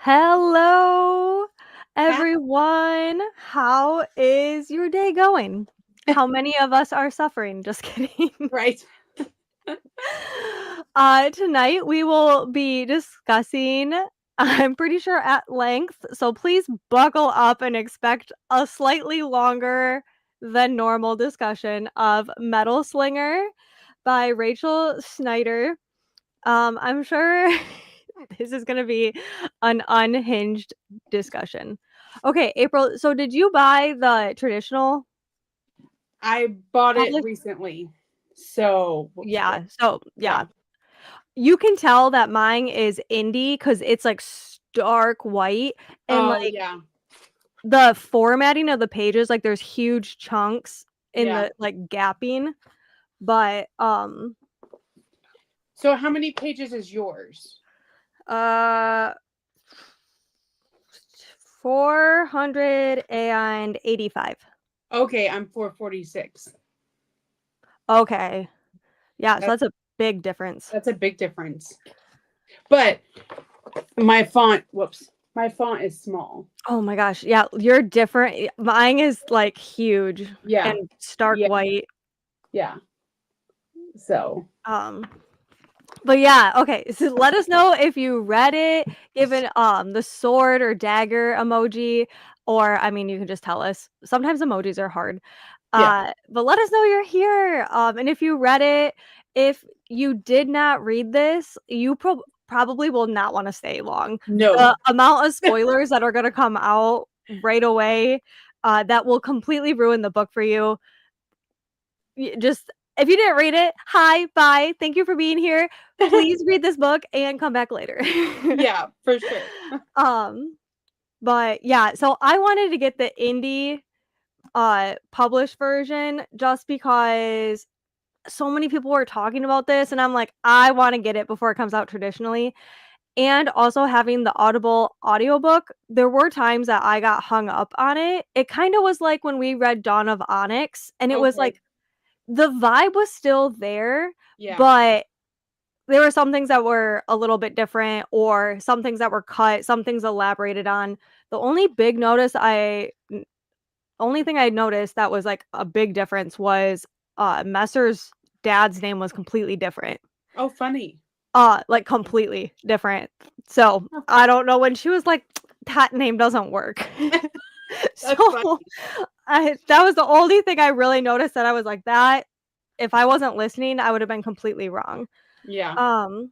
Hello, That everyone. How is your day going? How many of us are suffering? Just kidding. right. Tonight we will be discussing, I'm pretty sure at length, so please buckle up and expect a slightly longer than normal discussion of Metal Slinger by Rachel Snyder. I'm sure this is gonna be an unhinged discussion. Okay, April, so did you buy the traditional I bought it public? recently. So, Yeah, so yeah. yeah. You can tell that mine is indie because it's like stark white and Oh, like yeah. the formatting of the pages, like there's huge chunks in Yeah. the like gapping. But So, how many pages is yours? uh 485. Okay, I'm 446. Okay. Yeah, so That, that's a big difference. that's a big difference. But my font is small. Oh my gosh. Yeah, you're different. Mine is like huge Yeah. and stark Yeah. white. Yeah. So, Um, but yeah, okay. So let us know if you read it, given the sword or dagger emoji, or I mean you can just tell us. Sometimes emojis are hard. yeah. But let us know you're here. And if you read it, if you did not read this, you probably will not want to stay long. No. The amount of spoilers that are going to come out right away, that will completely ruin the book for you. Just if you didn't read it, hi, bye. Thank you for being here. Please read this book and come back later. Yeah, for sure. um, but yeah, so I wanted to get the indie published version just because so many people were talking about this and I'm like, I want to get it before it comes out traditionally. And also having the Audible audiobook, there were times that I got hung up on it. It kind of was like when we read Dawn of Onyx and it was Okay. like the vibe was still there, Yeah. but there were some things that were a little bit different or some things that were cut, some things elaborated on. The only thing I noticed that was, like, a big difference was, Messer's dad's name was completely different. Oh, funny. Like, completely different. So, I don't know when she was like, "That name doesn't work." That's funny. So, I that was the only thing I really noticed that I was like, "That if I wasn't listening, I would have been completely wrong." Yeah. Um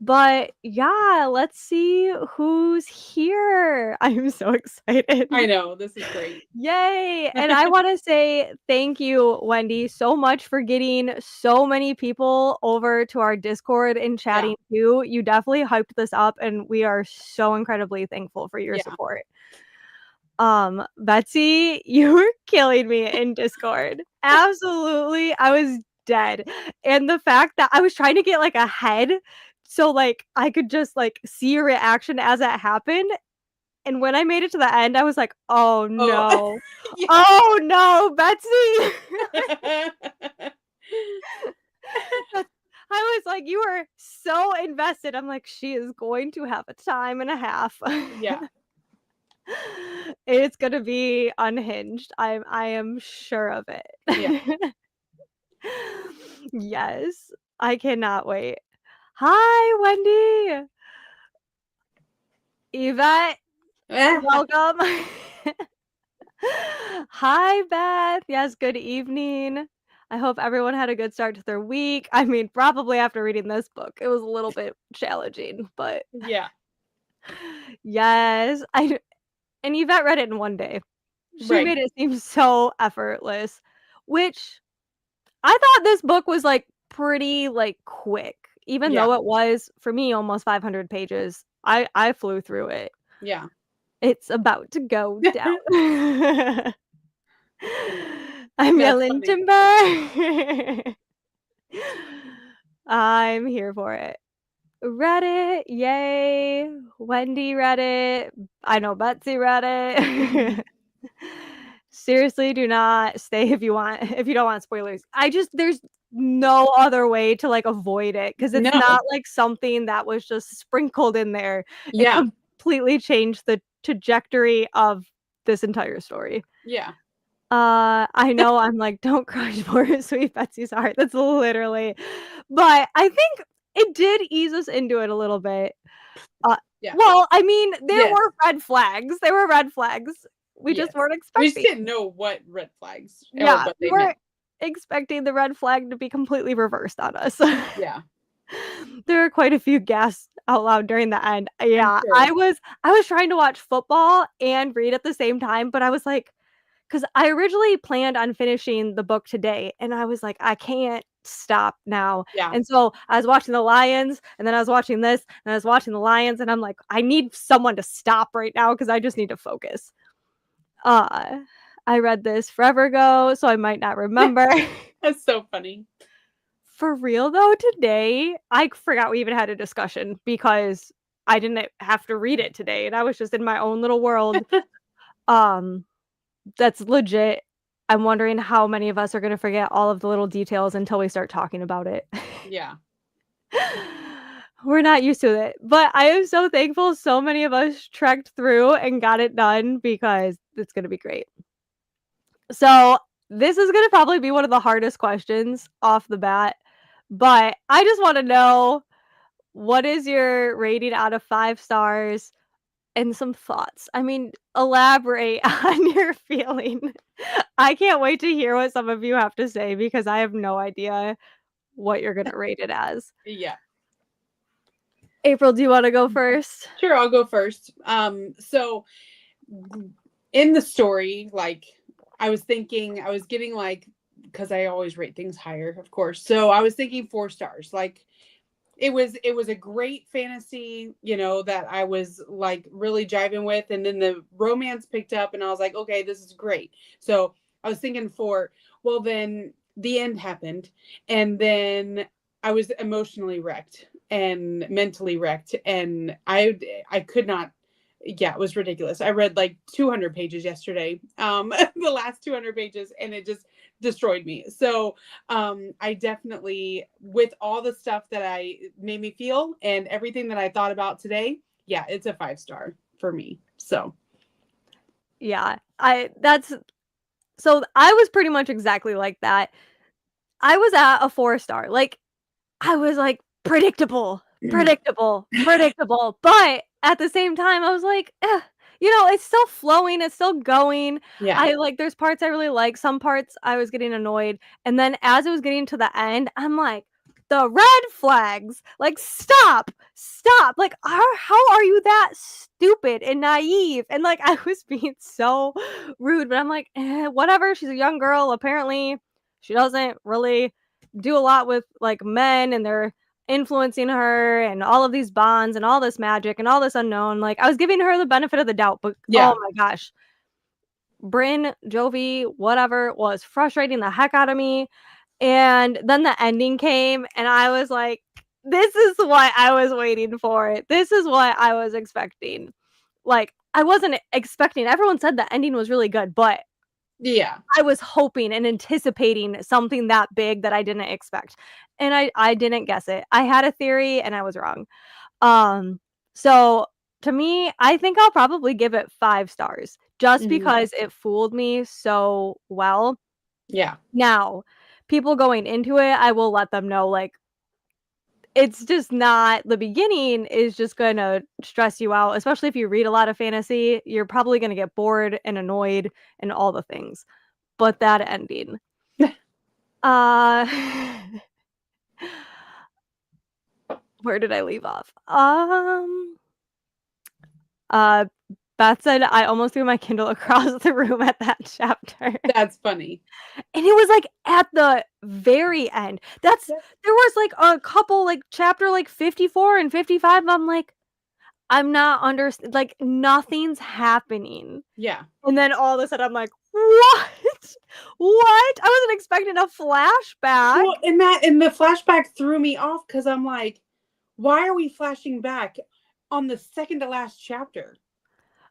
but yeah, let's see who's here. I'm so excited. I know. This is great. Yay! And I want to say thank you, Wendy, so much for getting so many people over to our Discord and Yeah. chatting too. You definitely hyped this up, and we are so incredibly thankful for your Yeah. support. Betsy, you were killing me in Discord. Absolutely, I was dead. And the fact that I was trying to get like a head so like I could just like see your reaction as it happened. And when I made it to the end, I was like, "Oh Oh, no. yeah. Oh no, Betsy." That's I was like, "You are so invested." I'm like, "She is going to have a time and a half." Yeah. It's gonna be unhinged. I am sure of Yeah. it. Yes, I cannot wait. Hi, Wendy. Yvette, welcome. Hi, Beth. Yes, good evening. I hope everyone had a good start to their week. I mean, probably after reading this book, it was a little bit challenging, but Yeah. yes, I and Yvette read it in one day. She Right. made it seem so effortless, which I thought this book was, like, pretty, like, quick, even Yeah. though it was, for me, almost 500 pages. I flew through it. Yeah. It's about to go down. I'm That's yelling, funny. "Timber!" I'm here for it. Read it, yay. Wendy read it. I know Betsy read it. Seriously, do not stay if you don't want spoilers. There's no other way to, like, avoid it because it's No. not, like, something that was just sprinkled in there. It Yeah. completely changed the trajectory of this entire story. Yeah. I know I'm like, "Don't crush poor sweet Betsy's heart." That's literally but I think it did ease us into it a little bit. Uh, Yeah. well, I mean, there Yes. were red flags. There were red flags. We just Yes. weren't We just expecting. didn't know what red flags or Yeah, what we they meant. weren't expecting the red flag to be completely reversed on us. Yeah, There were quite a few gasps out loud during the end. I'm Yeah, sure. I was trying to watch football and read at the same time, but I was like, because I originally planned on finishing the book today, and I was like, "I can't stop now." Yeah. And so, I was watching the Lions, and then I was watching this, and I was watching the Lions, and I'm like, "I need someone to stop right now because I just need to focus." Uh, I read this forever ago, so I might not remember. That's so funny. For real though, today, I forgot we even had a discussion because I didn't have to read it today, and I was just in my own little world. Um That's legit. I'm wondering how many of us are gonna forget all of the little details until we start talking about it. Yeah. We're not used to it, but I am so thankful so many of us trekked through and got it done because it's gonna be great. So, this is gonna probably be one of the hardest questions off the bat, but I just wanna know, what is your rating out of 5 stars and some thoughts? I mean, elaborate on your feeling. I can't wait to hear what some of you have to say because I have no idea what you're gonna rate it as. Yeah. April, do you wanna go first? Sure, I'll go first. So in the story, like I was thinking, I was getting like, because I always rate things higher, of course. So I was thinking 4 stars. Like it was a great fantasy, that I was like really jiving with, and then the romance picked up, and I was like, okay, this is great. So I was thinking 4. Well, then the end happened, and then I was emotionally wrecked and mentally wrecked, and I could not. Yeah, it was ridiculous. I read like 200 pages yesterday, the last 200 pages, and it just destroyed me. So I definitely, with all the stuff that I made me feel and everything that I thought about today, yeah, it's a 5 star for me. So Yeah, I that's so I was pretty much exactly like that. I was at a 4 star, like, I was like, "Predictable, predictable, predictable," but at the same time, I was like, "Eh," it's still flowing, it's still going. yeah, I like there's parts I really like, some parts I was getting annoyed, and then as it was getting to the end, I'm like, "The red flags! Like, stop! Stop! Like, how are you that stupid and naive?" And, like, I was being so rude, but I'm like, whatever, she's a young girl, apparently she doesn't really do a lot with like men and they're influencing her and all of these bonds and all this magic and all this unknown. Like I was giving her the benefit of the doubt, but oh yeah, my gosh, Bryn, Jovi, whatever was frustrating the heck out of me. And then the ending came and I was like, this is what I was waiting for. This is what I was expecting. Like I wasn't expecting. Everyone said the ending was really good, but yeah, I was hoping and anticipating something that big that I didn't expect, and I didn't guess it. I had a theory and I was wrong. Um, so to me, I think I'll probably give it 5 stars just mhm, because it fooled me so well. yeah, Now, people going into it, I will let them know, like, it's just not the beginning is just gonna stress you out, especially if you read a lot of fantasy, you're probably gonna get bored and annoyed and all the things. But that ending. Uh, where did I leave off? Uh, Beth said I almost threw my Kindle across the room at that chapter. that's funny. And it was, like, at the very end. Yeah, There was, like, a couple, like, chapter, like, 54 and 55, I'm like, I'm not like, nothing's happening. yeah. And then all of a sudden, I'm like, "What? What? I wasn't expecting a flashback." Well, and the flashback threw me off because I'm like, why are we flashing back on the second to last chapter?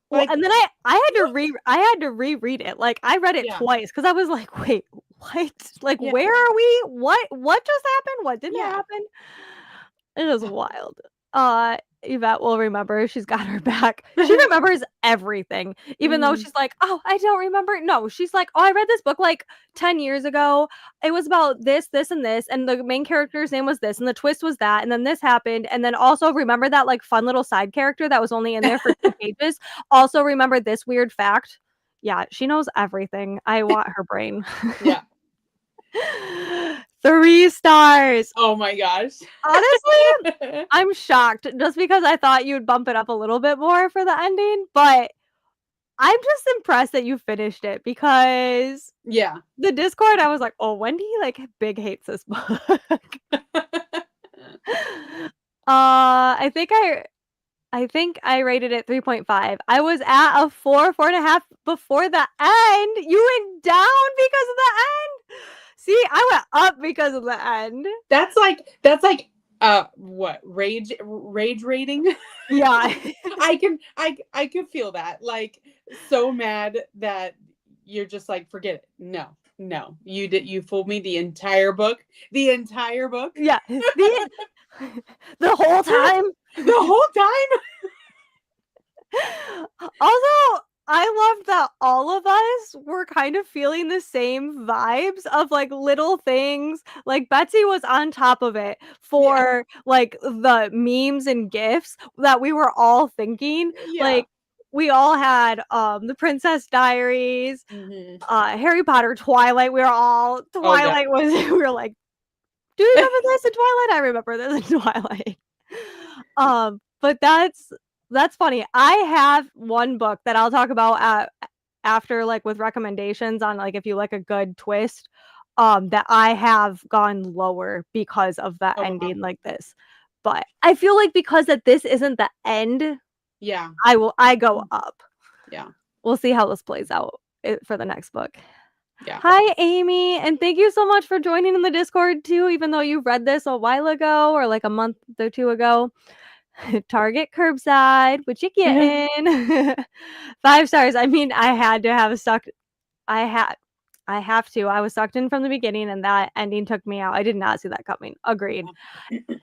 Well, Like, and then I had to reread it, like, I read it yeah, twice because I was like, "Wait, what? Like, yeah, where are we? What just happened? What didn't yeah. happen?" It was wild. Yvette will remember. She's got her back. She remembers everything, even though she's like, "Oh, I don't remember." No, she's like, "Oh, I read this book like 10 years ago. It was about this, this, and this, and the main character's name was this, and the twist was that, and then this happened, and then also remember that like fun little side character that was only in there for 2 pages. Also remember this weird fact." Yeah, she knows everything. I want her brain. Yeah. 3 stars. Oh my gosh. Honestly, I'm shocked just because I thought you'd bump it up a little bit more for the ending, but I'm just impressed that you finished it because Yeah. the Discord, I was like, "Oh, Wendy, like, big hates this book." I think I rated it 3.5. I was at a 4, 4.5 before the end. You went down because of the end? See, I went up because of the end. That's like what? Rage rating? Yeah. I can feel that. Like so mad that you're just like, forget it. No. You fooled me the entire book. The entire book. Yeah. The whole time. The whole time. Also, I love that all of us were kind of feeling the same vibes of like little things. Like Betsy was on top of it for like the memes and gifs that we were all thinking. Yeah. Like we all had the Princess Diaries, Harry Potter, Twilight. We were all Twilight was we were like, do you remember this in Twilight? I remember this in Twilight. But that's funny. I have one book that I'll talk about after, like, with recommendations on, like, if you like a good twist, that I have gone lower because of that ending like this. But I feel like because that this isn't the end, Yeah. I go up. Yeah. We'll see how this plays out for the next book. Yeah. Hi, Amy, and thank you so much for joining in the Discord too, even though you read this a while ago or like a month or 2 ago. Target curbside, what you getting? 5 stars. I mean, I had to have stuck. I have to. I was sucked in from the beginning, and that ending took me out. I did not see that coming. Agreed.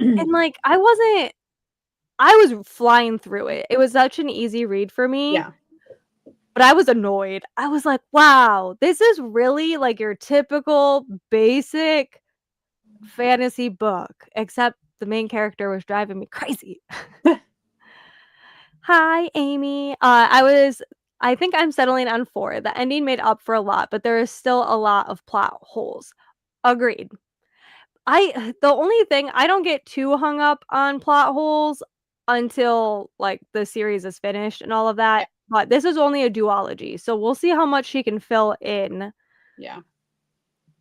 And like, I was flying through it. It was such an easy read for me. Yeah. But I was annoyed. I was like, wow, this is really like your typical basic fantasy book, except the main character was driving me crazy. Hi, Amy. I think I'm settling on 4. The ending made up for a lot, but there is still a lot of plot holes. Agreed. The only thing, I don't get too hung up on plot holes until like the series is finished and all of that. But this is only a duology, so we'll see how much she can fill in. Yeah.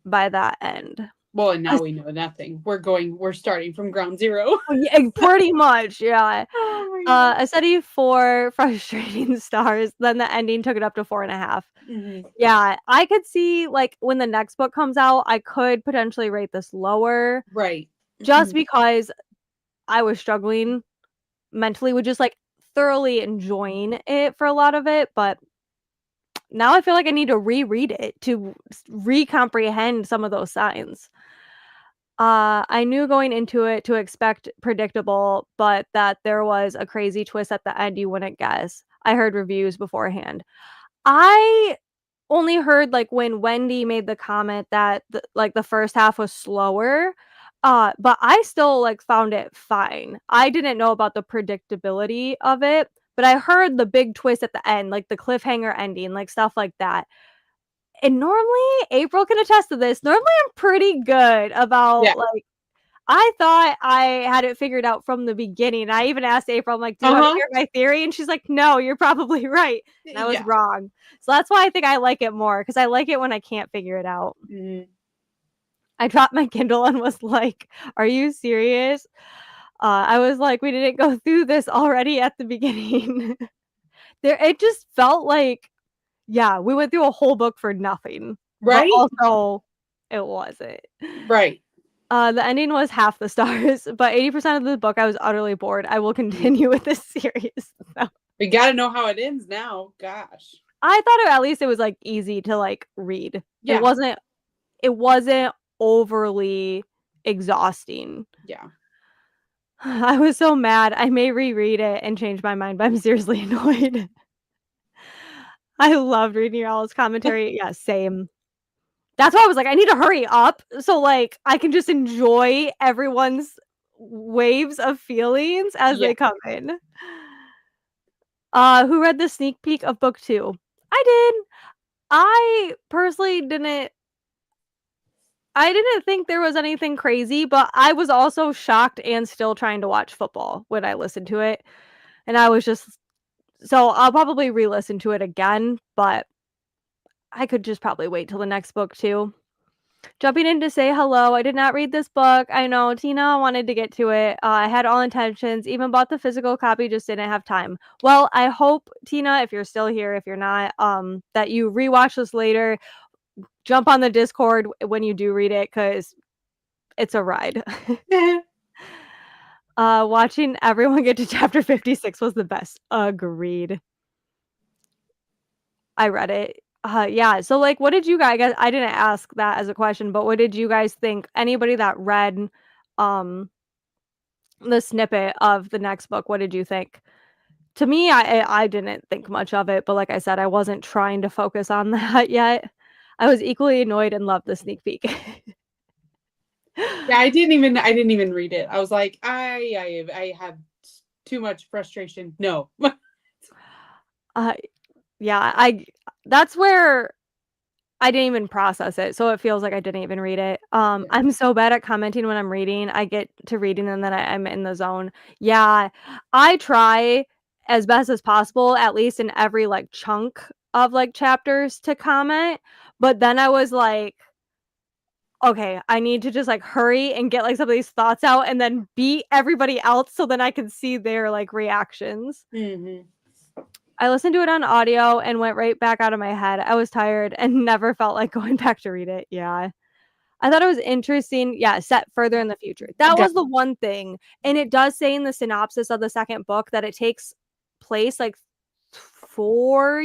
By that end. Well, and now we know nothing. We're starting from ground zero. Yeah, pretty much, yeah. Oh my God. A steady 4 frustrating stars. Then the ending took it up to 4.5. Yeah, I could see like when the next book comes out, I could potentially rate this lower. Right. Just because I was struggling mentally with just like thoroughly enjoying it for a lot of it, but now I feel like I need to reread it to recomprehend some of those signs. I knew going into it to expect predictable, but that there was a crazy twist at the end you wouldn't guess. I heard reviews beforehand. I only heard like when Wendy made the comment that like the first half was slower, but I still like found it fine. I didn't know about the predictability of it, but I heard the big twist at the end, like the cliffhanger ending, like stuff like that. And normally, April can attest to this, normally I'm pretty good about, like I thought I had it figured out from the beginning. I even asked April, I'm like, "Do you wanna hear my theory?" And she's like, "No, you're probably right." And I was wrong. So that's why I think I like it more, because I like it when I can't figure it out. I dropped my Kindle and was like, "Are you serious?" I was like, "We didn't go through this already at the beginning." It just felt like yeah, we went through a whole book for nothing. Right? But also, it wasn't. Right. The ending was half the stars, but 80% of the book I was utterly bored. I will continue with this series. So. We gotta know how it ends now. Gosh. I thought at least it was like easy to like read. Yeah. It wasn't overly exhausting. Yeah. I was so mad. I may reread it and change my mind, but I'm seriously annoyed. I loved reading y'all's commentary. Yeah, same. That's why I was like, I need to hurry up so, like, I can just enjoy everyone's waves of feelings as Yeah. they come in. Who read the sneak peek of book 2? I did. I personally didn't think there was anything crazy, but I was also shocked and still trying to watch football when I listened to it, and I was just so I'll probably re-listen to it again, but I could just probably wait till the next book too. Jumping in to say hello. I did not read this book. I know Tina wanted to get to it. I had all intentions, even bought the physical copy, just didn't have time. Well, I hope Tina, if you're still here, if you're not, that you rewatch this later. Jump on the Discord when you do read it because it's a ride. Watching everyone get to chapter 56 was the best. Agreed. I read it. Yeah. So, like, what did you guys? I didn't ask that as a question, but what did you guys think? Anybody that read, um, the snippet of the next book, what did you think? To me, I didn't think much of it, but like I said, I wasn't trying to focus on that yet. I was equally annoyed and loved the sneak peek. Yeah, I didn't even read it. I was like, I have too much frustration. No. Uh, yeah, that's where I didn't even process it, so it feels like I didn't even read it. Yeah. I'm so bad at commenting when I'm reading. I get to reading and then I'm in the zone. Yeah, I try as best as possible, at least in every, like, chunk of, like, chapters to comment, but then I was like, "Okay, I need to just, like, hurry and get, like, some of these thoughts out and then beat everybody else so then I can see their, like, reactions." Hmm. I listened to it on audio and went right back out of my head. I was tired and never felt like going back to read it. Yeah. I thought it was interesting. Yeah, set further in the future. That was the one thing. And it does say in the synopsis of the second book that it takes place like 4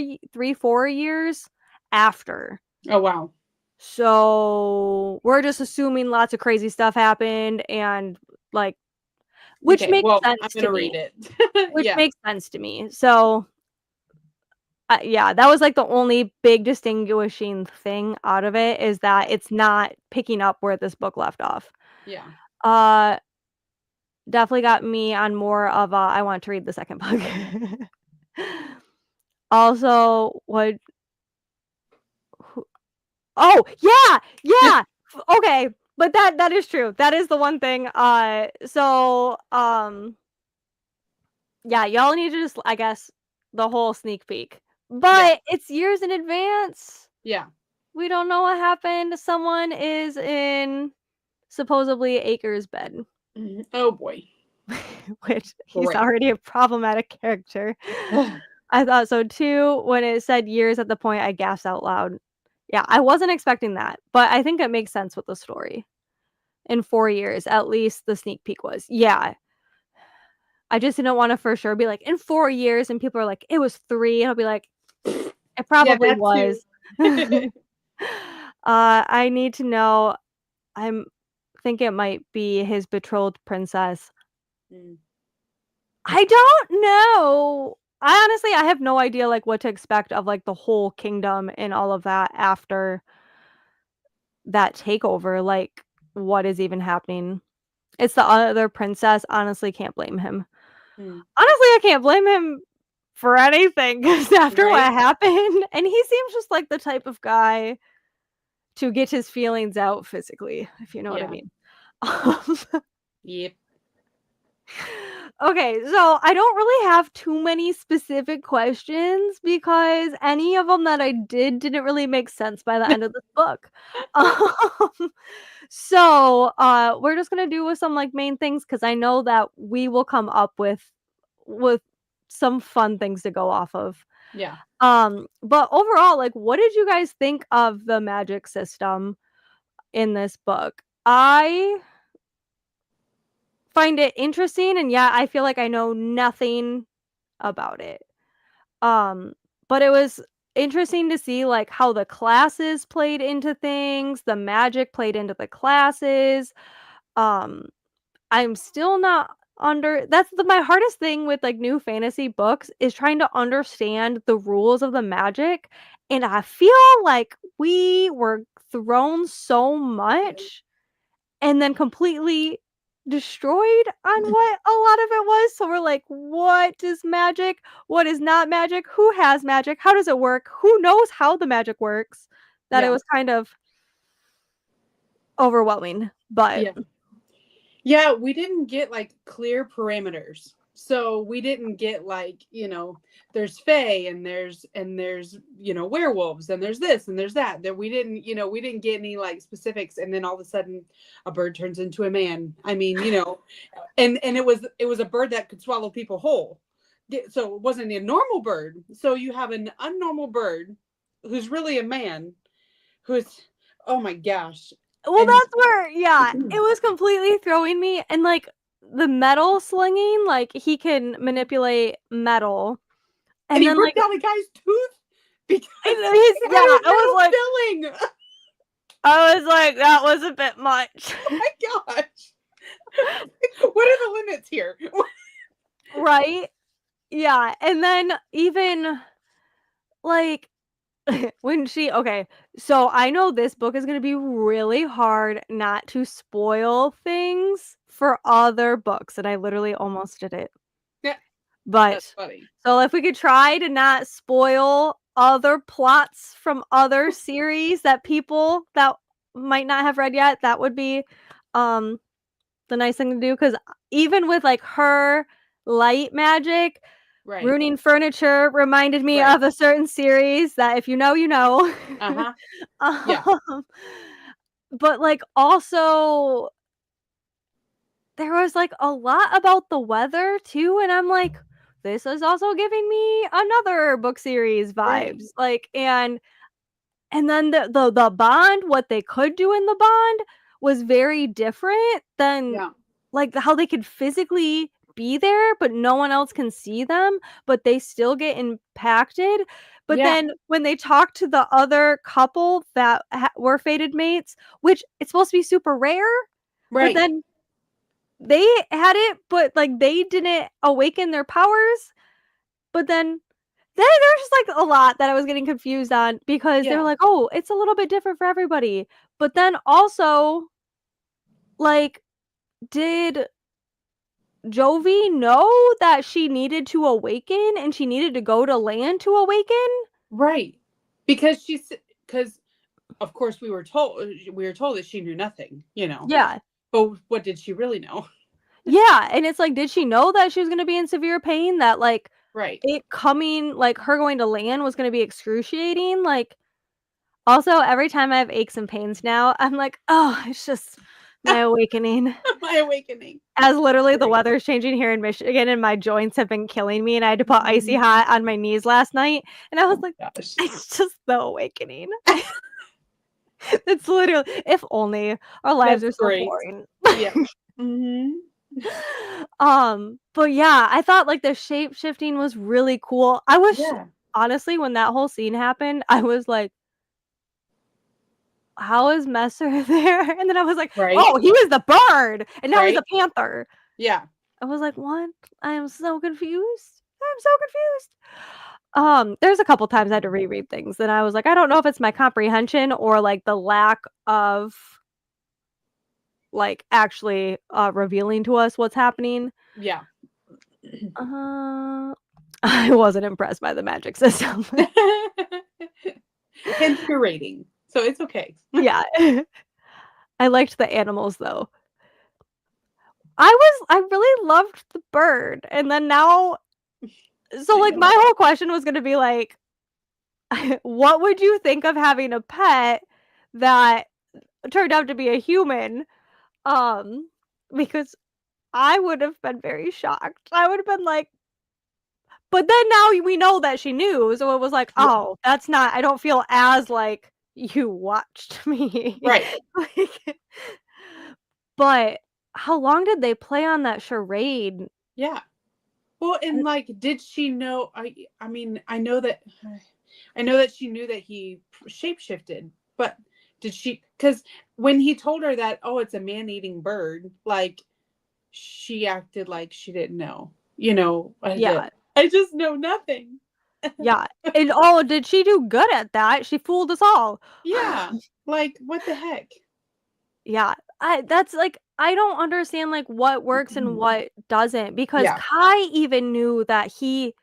years after. Oh wow. So we're just assuming lots of crazy stuff happened and like which Okay. makes Well, I'm sense to gonna me. read it. Which Yeah. makes sense to me. So yeah, that was, like, the only big distinguishing thing out of it is that it's not picking up where this book left off. Yeah. Uh, definitely got me on more of a, I want to read the second book. Also, what who oh, yeah! Yeah! Okay, but that is true. That is the one thing, yeah, y'all need to just, I guess, the whole sneak peek. Yeah. But it's years in advance. Yeah. We don't know what happened. Someone is in supposedly Acre's bed, Mhm. Oh boy. which he's Great. already a problematic character. I thought so too. When it said years at the point, I gasped out loud. Yeah, I wasn't expecting that, but I think it makes sense with the story. In 4 years, at least the sneak peek was. Yeah. I just didn't want to for sure be like, in 4 years, and people are like, it was 3. And I'll be like, it Yeah, probably that too. was. I need to know. I'm think it might be his betrothed princess. Mm. I don't know. I have no idea, like, what to expect of, like, the whole kingdom and all of that after that takeover, like, what is even happening? It's the other princess, honestly, can't blame him. Mm. Honestly, I can't blame him for anything 'cause after what Right? happened and he seems just like the type of guy to get his feelings out physically, if you know what I Yeah. mean. Yep. Okay, so I don't really have too many specific questions because any of them that I didn't really make sense by the end of this book. Um, we're just gonna do with some, like, main things because I know that we will come up with some fun things to go off of. Yeah. But overall, like, what did you guys think of the magic system in this book? I find it interesting, and yeah, I feel like I know nothing about it. Um, but it was interesting to see, like, how the classes played into things, the magic played into the classes. Um, I'm still not my hardest thing with like new fantasy books is trying to understand the rules of the magic. And I feel like we were thrown so much and then completely destroyed on what a lot of it was. So we're like, what is magic? What is not magic? Who has magic? How does it work? Who knows how the magic works? That it Yeah. was kind of overwhelming. But Yeah. Yeah, we didn't get like clear parameters. So we didn't get like, there's fae and there's werewolves and there's this and there's that. That we didn't get any like specifics, and then all of a sudden a bird turns into a man. I mean, and it was a bird that could swallow people whole. So it wasn't a normal bird. So you have an unnormal bird who's really a man who's, oh my gosh. well, And that's where, yeah, it was completely throwing me. And like the metal slinging, like he can manipulate metal. and And he then like ripped out a guy's tooth because it yeah, had a metal filling. I was like, that was a bit much. Oh my gosh. What are the limits here? Right? Yeah. And then even like okay, so I know this book is going to be really hard not to spoil things for other books, and I literally almost did it. Yeah, that's But funny. so if we could try to not spoil other plots from other series that people that might not have read yet, that would be um the nice thing to do, because even with like her light magic, Right. ruining furniture reminded me Right. of a certain series that if you know, you know. Uh-huh. Yeah. um, but like also there was like a lot about the weather too, and I'm like, this is also giving me another book series Right. vibes. Like, and then the bond, what they could do in the bond was very different than Yeah. like how they could physically be there, but no one else can see them, but they still get impacted. But Yeah. then when they talk to the other couple that were fated mates, which it's supposed to be super rare, but Right. then they had it, but like they didn't awaken their powers. But then there's just like a lot that I was getting confused on because they were Yeah. like, "Oh, it's a little bit different for everybody." But then also, like, did Jovi know that she needed to awaken and she needed to go to land to awaken? Right. Because of course we were told that she knew nothing. Yeah. But what did she really know? Yeah, and it's like, did she know that she was gonna be in severe pain? That like Right. it coming, like her going to land was gonna be excruciating? Like, also every time I have aches and pains now, I'm like, oh, it's just my awakening. My awakening. As literally the Right. weather is changing here in Michigan and my joints have been killing me, and I had to put icy hot on my knees last night, and I Oh was like, my gosh. it's just the awakening. It's literally, if only our lives That's are so great. boring. Yeah. Hmm. But yeah, I thought like the shape shifting was really cool. I was Yeah. honestly, when that whole scene happened, I was like, how is Messer there? And then I was like, Right. oh, he was the bird, and now he's Right. a panther. Yeah. I was like, what? I am so confused. I'm so confused. There's a couple times I had to reread things, and I was like, I don't know if it's my comprehension or like the lack of like actually revealing to us what's happening. Yeah. Uh, I wasn't impressed by the magic system. Hence your rating. So it's okay. Yeah. I liked the animals though. I really loved the bird. And then now, so I like know. my whole question was gonna be like, what would you think of having a pet that turned out to be a human? Um, because I would have been very shocked. I would have been like, but then now we know that she knew, so it was like, Yeah. "Oh, that's not, I don't feel as like you watched me." Right. Like, but how long did they play on that charade? Yeah. Well, and like, did she know? I mean, I know that she knew that he shapeshifted, but did she? Because when he told her that, oh, it's a man-eating bird, like, she acted like she didn't know. You know, Yeah. I just know nothing. Yeah. And, oh, did she do good at that? She fooled us all. Yeah. Like, what the heck? Yeah. That's, like, I don't understand, like, what works and what doesn't, because Yeah. Kai even knew that he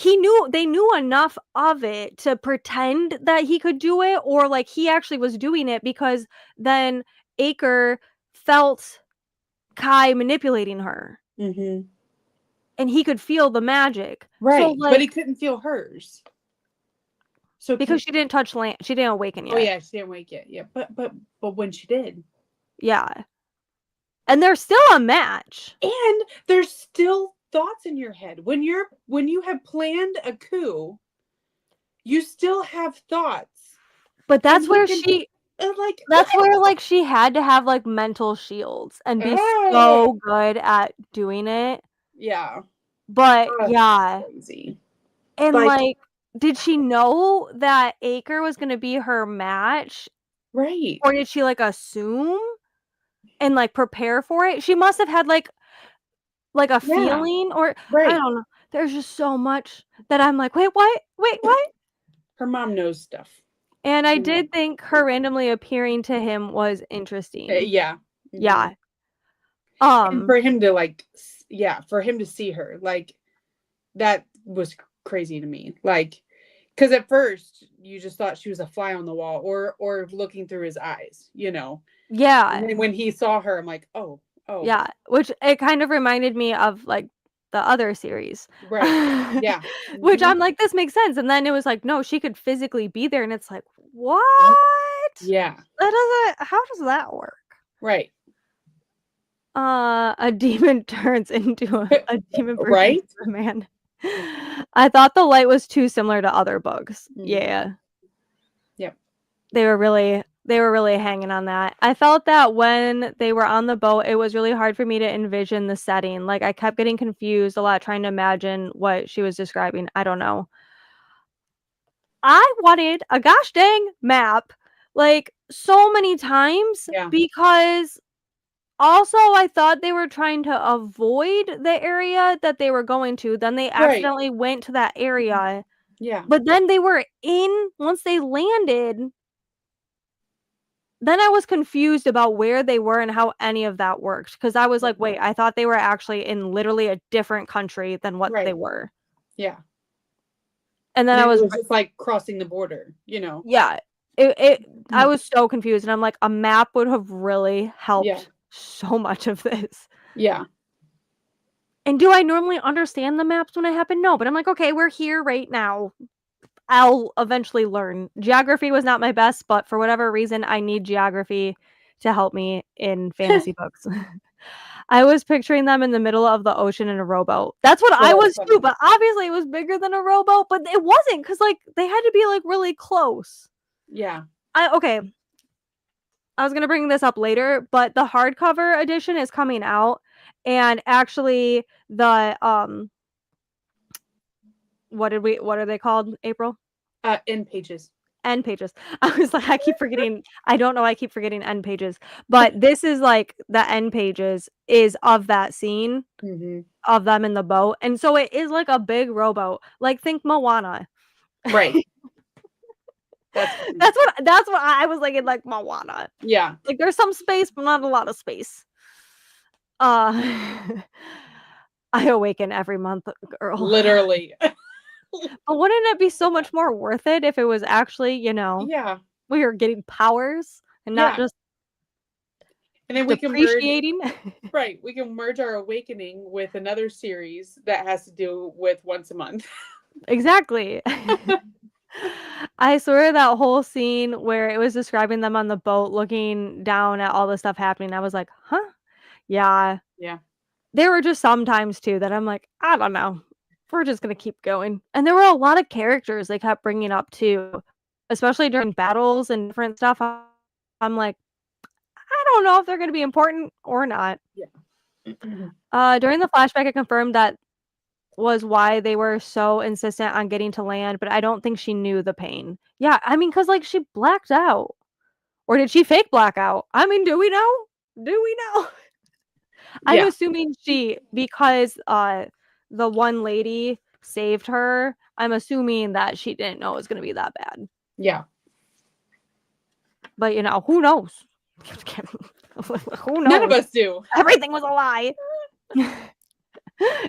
knew they knew enough of it to pretend that he could do it, or, like, he actually was doing it because then Acre felt Kai manipulating her, Hmm. and he could feel the magic. So, Right. But he like, couldn't feel hers. So because can she didn't touch land, she didn't awaken oh yet. yeah, she didn't wake yet. Yeah. But when she did. Yeah. And they're still a match. And there's still thoughts in your head. When you have planned a coup, you still have thoughts. But And that's he where can she like that's what? where, like, she had to have, like, mental shields and be Oh so good at doing it. yeah. But, Ugh, yeah. crazy. And, Like like, did she know that Acre was gonna be her match, right. or did she, like, assume and, like, prepare for it? She must have had, like, a Yeah. feeling, or I Right. don't know. There's just so much that I'm like, "Wait, what? Wait, what?" Her mom knows stuff. And I You know. did think her randomly appearing to him was interesting. Yeah. Hmm. Yeah. And Um, for him to like yeah, for him to see her like that was crazy to me. Like because at first you just thought she was a fly on the wall or looking through his eyes, you know. And yeah. then when he saw her, I'm like, oh, oh, Yeah, which it kind of reminded me of, like, the other series. right. Yeah. Which Hmm. I'm like, "This makes sense," and then it was like, "No, she could physically be there," and it's like, "What? What? Yeah. That doesn't how does that work?" Right. A demon turns into a demon version Right? of a man. I thought the light was too similar to other books. Hmm. Yeah. Yep. They were really hanging on that. I felt that when they were on the boat, it was really hard for me to envision the setting. Like, I kept getting confused a lot trying to imagine what she was describing. I don't know. I wanted a gosh dang map, like, so many times, Yeah. because also I thought they were trying to avoid the area that they were going to, then they Right. accidentally went to that area, Yeah. but then they were in once they landed. Then I was confused about where they were and how any of that worked, because I was like, "Wait, I thought they were actually in literally a different country than what they Right. were." Yeah. And then And I then it was was just like crossing the border, you know. yeah, it I was so confused, and I'm like, a map would have really Yeah. helped so much of this. Yeah. And do I normally understand the maps when it happen? No, but I'm like, "Okay, we're here right now. I'll eventually learn." Geography was not my best, but for whatever reason, I need geography to help me in fantasy books. I was picturing them in the middle of the ocean in a rowboat. That's what Well, I that's was too, funny. but obviously it was bigger than a rowboat, but it wasn't, because like, they had to be, like, really close. Yeah. Okay, I was gonna bring this up later, but the hardcover edition is coming out, and actually what are they called, April? End pages. End pages. I was like, I keep forgetting, I don't know why I keep forgetting end pages, but this is, like, the end pages is of that scene Hmm. of them in the boat, and so it is like a big rowboat, like, think Moana. Right. That's funny. That's what I was like, in, like, Moana. Yeah. Like, there's some space, but not a lot of space. Uh, I awaken every month, girl. Literally. But wouldn't it be so much more worth it if it was actually, Yeah. we were getting powers and not Yeah. just And then we can merge depreciating? right. We can merge our awakening with another series that has to do with once a month. Exactly. I swear that whole scene where it was describing them on the boat looking down at all the stuff happening, I was like, "Huh? Yeah." Yeah. There were just some times too that I'm like, "I don't know. We're just gonna keep going." And there were a lot of characters they kept bringing up too, especially during battles and different stuff. I'm like, "I don't know if they're gonna be important or not." Yeah. During the flashback, it confirmed that was why they were so insistent on getting to land, but I don't think she knew the pain. Yeah, I mean, cause like, she blacked out. Or did she fake blackout? I mean, do we know? Do we know? I'm Yeah. assuming because the one lady saved her, I'm assuming that she didn't know it was gonna be that bad. Yeah. But, who knows? Who None of knows? us do. Everything was a lie.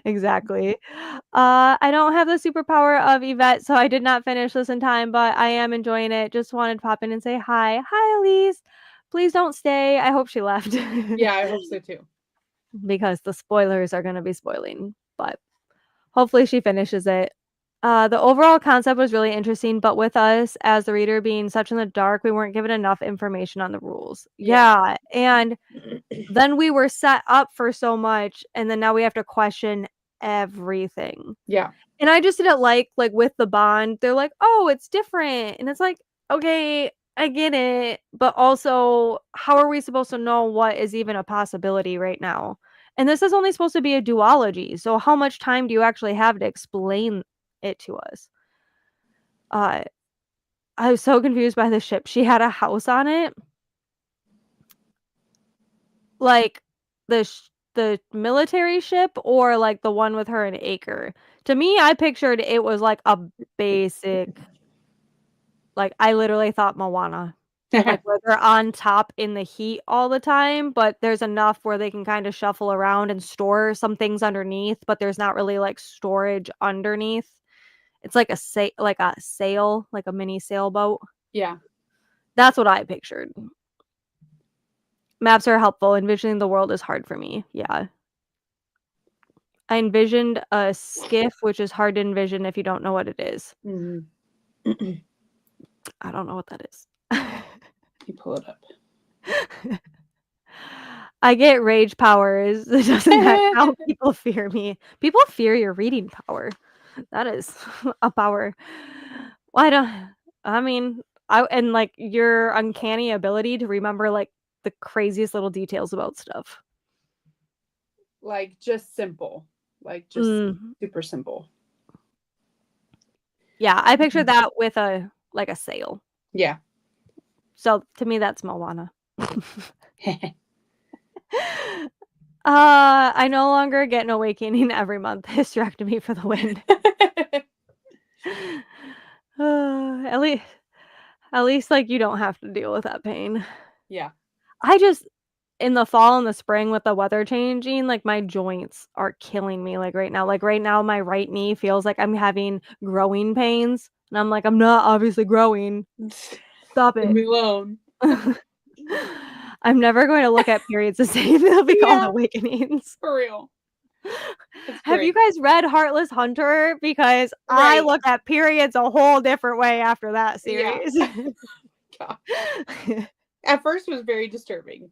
Exactly. I don't have the superpower of Yvette, so I did not finish this in time, but I am enjoying it. Just wanted to pop in and say hi. Hi, Elise. Please don't stay. I hope she left. Yeah, I hope so too. Because the spoilers are gonna be spoiling, but hopefully she finishes it. The overall concept was really interesting, but with us as the reader being such in the dark, we weren't given enough information on the rules. Yeah, and then we were set up for so much, and then now we have to question everything. Yeah. And I just didn't like with the bond, they're like, "Oh, it's different." And it's like, "Okay, I get it, but also how are we supposed to know what is even a possibility right now?" And this is only supposed to be a duology, so how much time do you actually have to explain it to us? Uh, I was so confused by the ship. She had a house on it. Like, the military ship or, like, the one with her and Acre? To me, I pictured it was, like, a basic like, I literally thought Moana. Like, where they're on top in the heat all the time, but there's enough where they can kinda shuffle around and store some things underneath, but there's not really, like, storage underneath. It's like a sail, like a mini sailboat. Yeah. That's what I pictured. Maps are helpful, envisioning the world is hard for me. Yeah. I envisioned a skiff, which is hard to envision if you don't know what it is. Mhm. I don't know what that is. You pull it up. I get rage powers. Doesn't that count? People fear me. People fear your reading power. That is a power. Why don't I mean, and, like, your uncanny ability to remember, like, the craziest little details about stuff. Like just simple. Like just Mm. super simple. Yeah, I pictured that with a sail. Yeah. So, to me, that's Moana. I no longer get an awakening every month. Hysterectomy for the win. At least, like, you don't have to deal with that pain. Yeah. I just in the fall and the spring with the weather changing, like, my joints are killing me, like, right now. Like, right now, my right knee feels like I'm having growing pains, and I'm like, "I'm not obviously growing. Stop Leave it." me alone. I'm never going to look at periods the same. They'll be called Yeah, awakenings. for real. That's Have you great. guys read Heartless Hunter? Because I Right. look at periods a whole different way after that Yeah. series. God. At first it was very disturbing.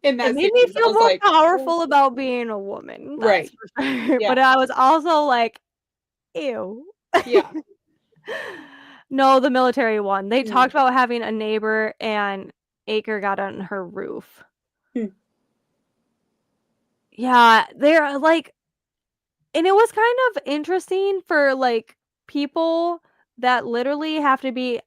In It that made me series, I feel was more like, "Oh." powerful about being a woman, that's Right. for sure, Yeah. but I was also like, "Ew." Yeah. No, the military one. They Mm. talked about having a neighbor and Acre got on her roof. Hmm. Yeah, they're like and it was kind of interesting for, like, people that literally have to be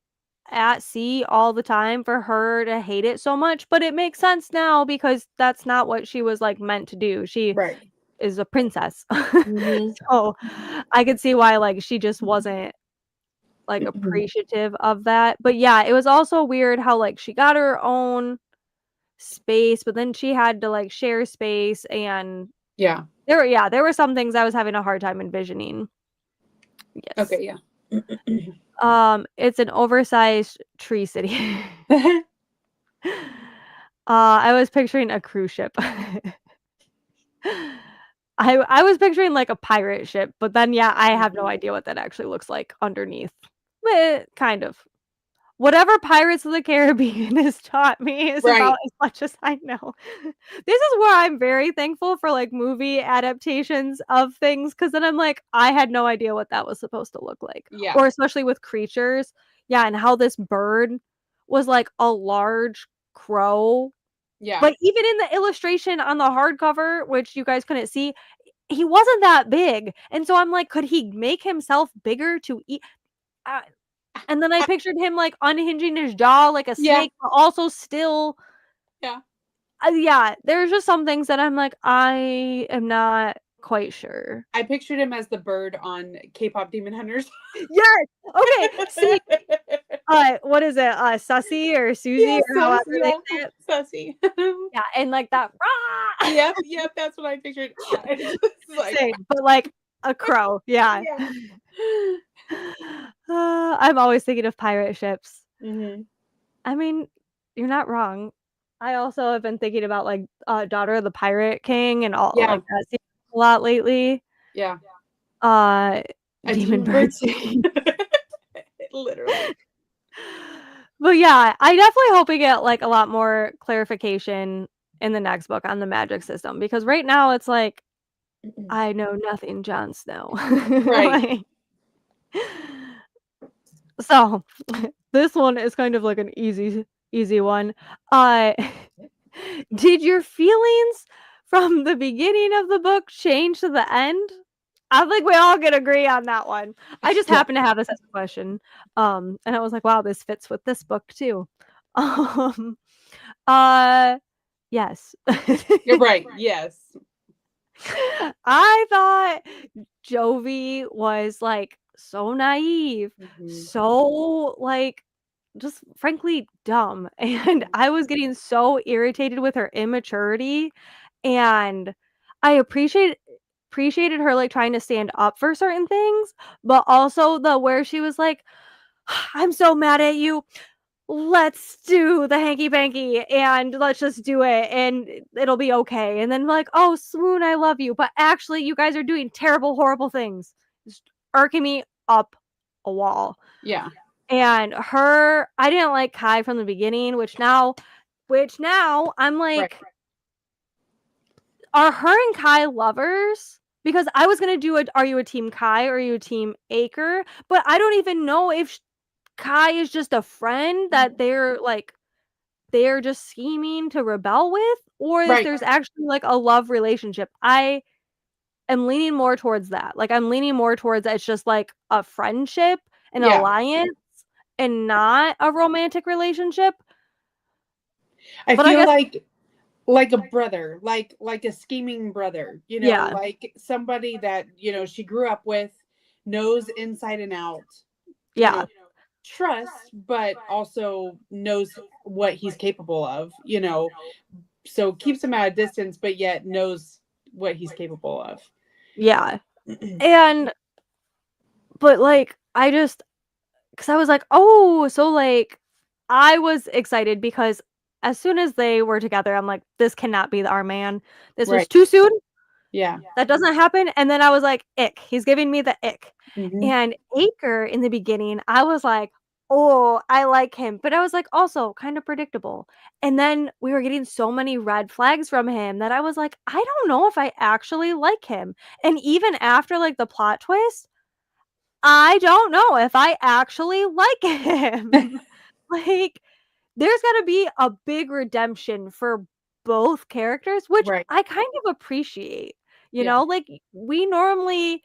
at sea all the time for her to hate it so much, but it makes sense now because that's not what she was, like, meant to do. She Right. is a princess. Mhm. So, I could see why, like, she just wasn't, like, appreciative of that. But, yeah, it was also weird how, like, she got her own space, but then she had to, like, share space, and Yeah. there were some things I was having a hard time envisioning. Yes. Okay, yeah. It's an oversized tree city. I was picturing a cruise ship. I was picturing, like, a pirate ship, but then, yeah, I have no idea what that actually looks like underneath. But, kind of. Whatever Pirates of the Caribbean has taught me is about Right. as much as I know. This is where I'm very thankful for, like, movie adaptations of things, because then I'm like, I had no idea what that was supposed to look like, Yeah. or especially with creatures. Yeah, and how this bird was, like, a large crow, Yeah. but even in the illustration on the hardcover, which you guys couldn't see, he wasn't that big, and so I'm like, could he make himself bigger to eat? uh and then I pictured him, like, unhinging his jaw like a Yeah. snake, but also still Yeah. Yeah, there's just some things that I'm like, I am not quite sure. I pictured him as the bird on K-pop Demon Hunters. Yes! Okay, see, what is it? Sussy or Susie Yeah, or however they yeah, say it? Sussy. Yeah, and like that, "Rah!" Yep, yep, that's what I pictured. It's just like, Same, but like a crow, yeah. yeah. I'm always thinking of pirate ships. Mhm. I mean, you're not wrong. I also have been thinking about, like, Daughter of the Pirate King and all Yeah, like that series a lot lately. yeah. Uh, A Demon demon bird? Bird series. Literally. But yeah, I definitely hope we get, like, a lot more clarification in the next book on the magic system, because right now it's like, I know nothing, Jon Snow. Right. Like, so, this one is kind of like an easy one. Uh, did your feelings from the beginning of the book change to the end? I think we all can agree on that one. I just Yeah. happen to have this as a question. And I was like, wow, this fits with this book too. Um, uh, yes. You're right. Yes. I thought Jovi was like so naive, Mhm. so like just frankly dumb. And I was getting so irritated with her immaturity. And I appreciated her like trying to stand up for certain things, but also the where she was like, I'm so mad at you. Let's do the hanky panky and let's just do it and it'll be okay. And then like, oh swoon, I love you. But actually you guys are doing terrible, horrible things. Just irking me up a wall. Yeah. And I didn't like Kai from the beginning, which now I'm Right. like, are her and Kai lovers? Because I was gonna do are you a team Kai or are you a team Acre? But I don't even know if Kai is just a friend that they're just scheming to rebel with, or if Right. there's actually like a love relationship. I am leaning more towards that. Like I'm leaning more towards it's just like a friendship, an Yeah. alliance, and not a romantic relationship. I But I feel guess like a brother, like a scheming brother, yeah, like somebody that, she grew up with, knows inside and out, you yeah, know, trusts, but also knows what he's capable of, so keeps him at a distance, but yet knows what he's capable of. yeah. And but like I just because I was like, oh, so like I was excited because as soon as they were together, I'm like, this cannot be our man. This was Right. too soon. Yeah. That doesn't happen. And then I was like, ick. He's giving me the ick. Hmm. And Acre in the beginning, I was like, oh, I like him. But I was like, also kind of predictable. And then we were getting so many red flags from him that I was like, I don't know if I actually like him. And even after like the plot twist, I don't know if I actually like him. Like, there's gotta be a big redemption for both characters, which Right. I kind of appreciate, Yeah. like, we normally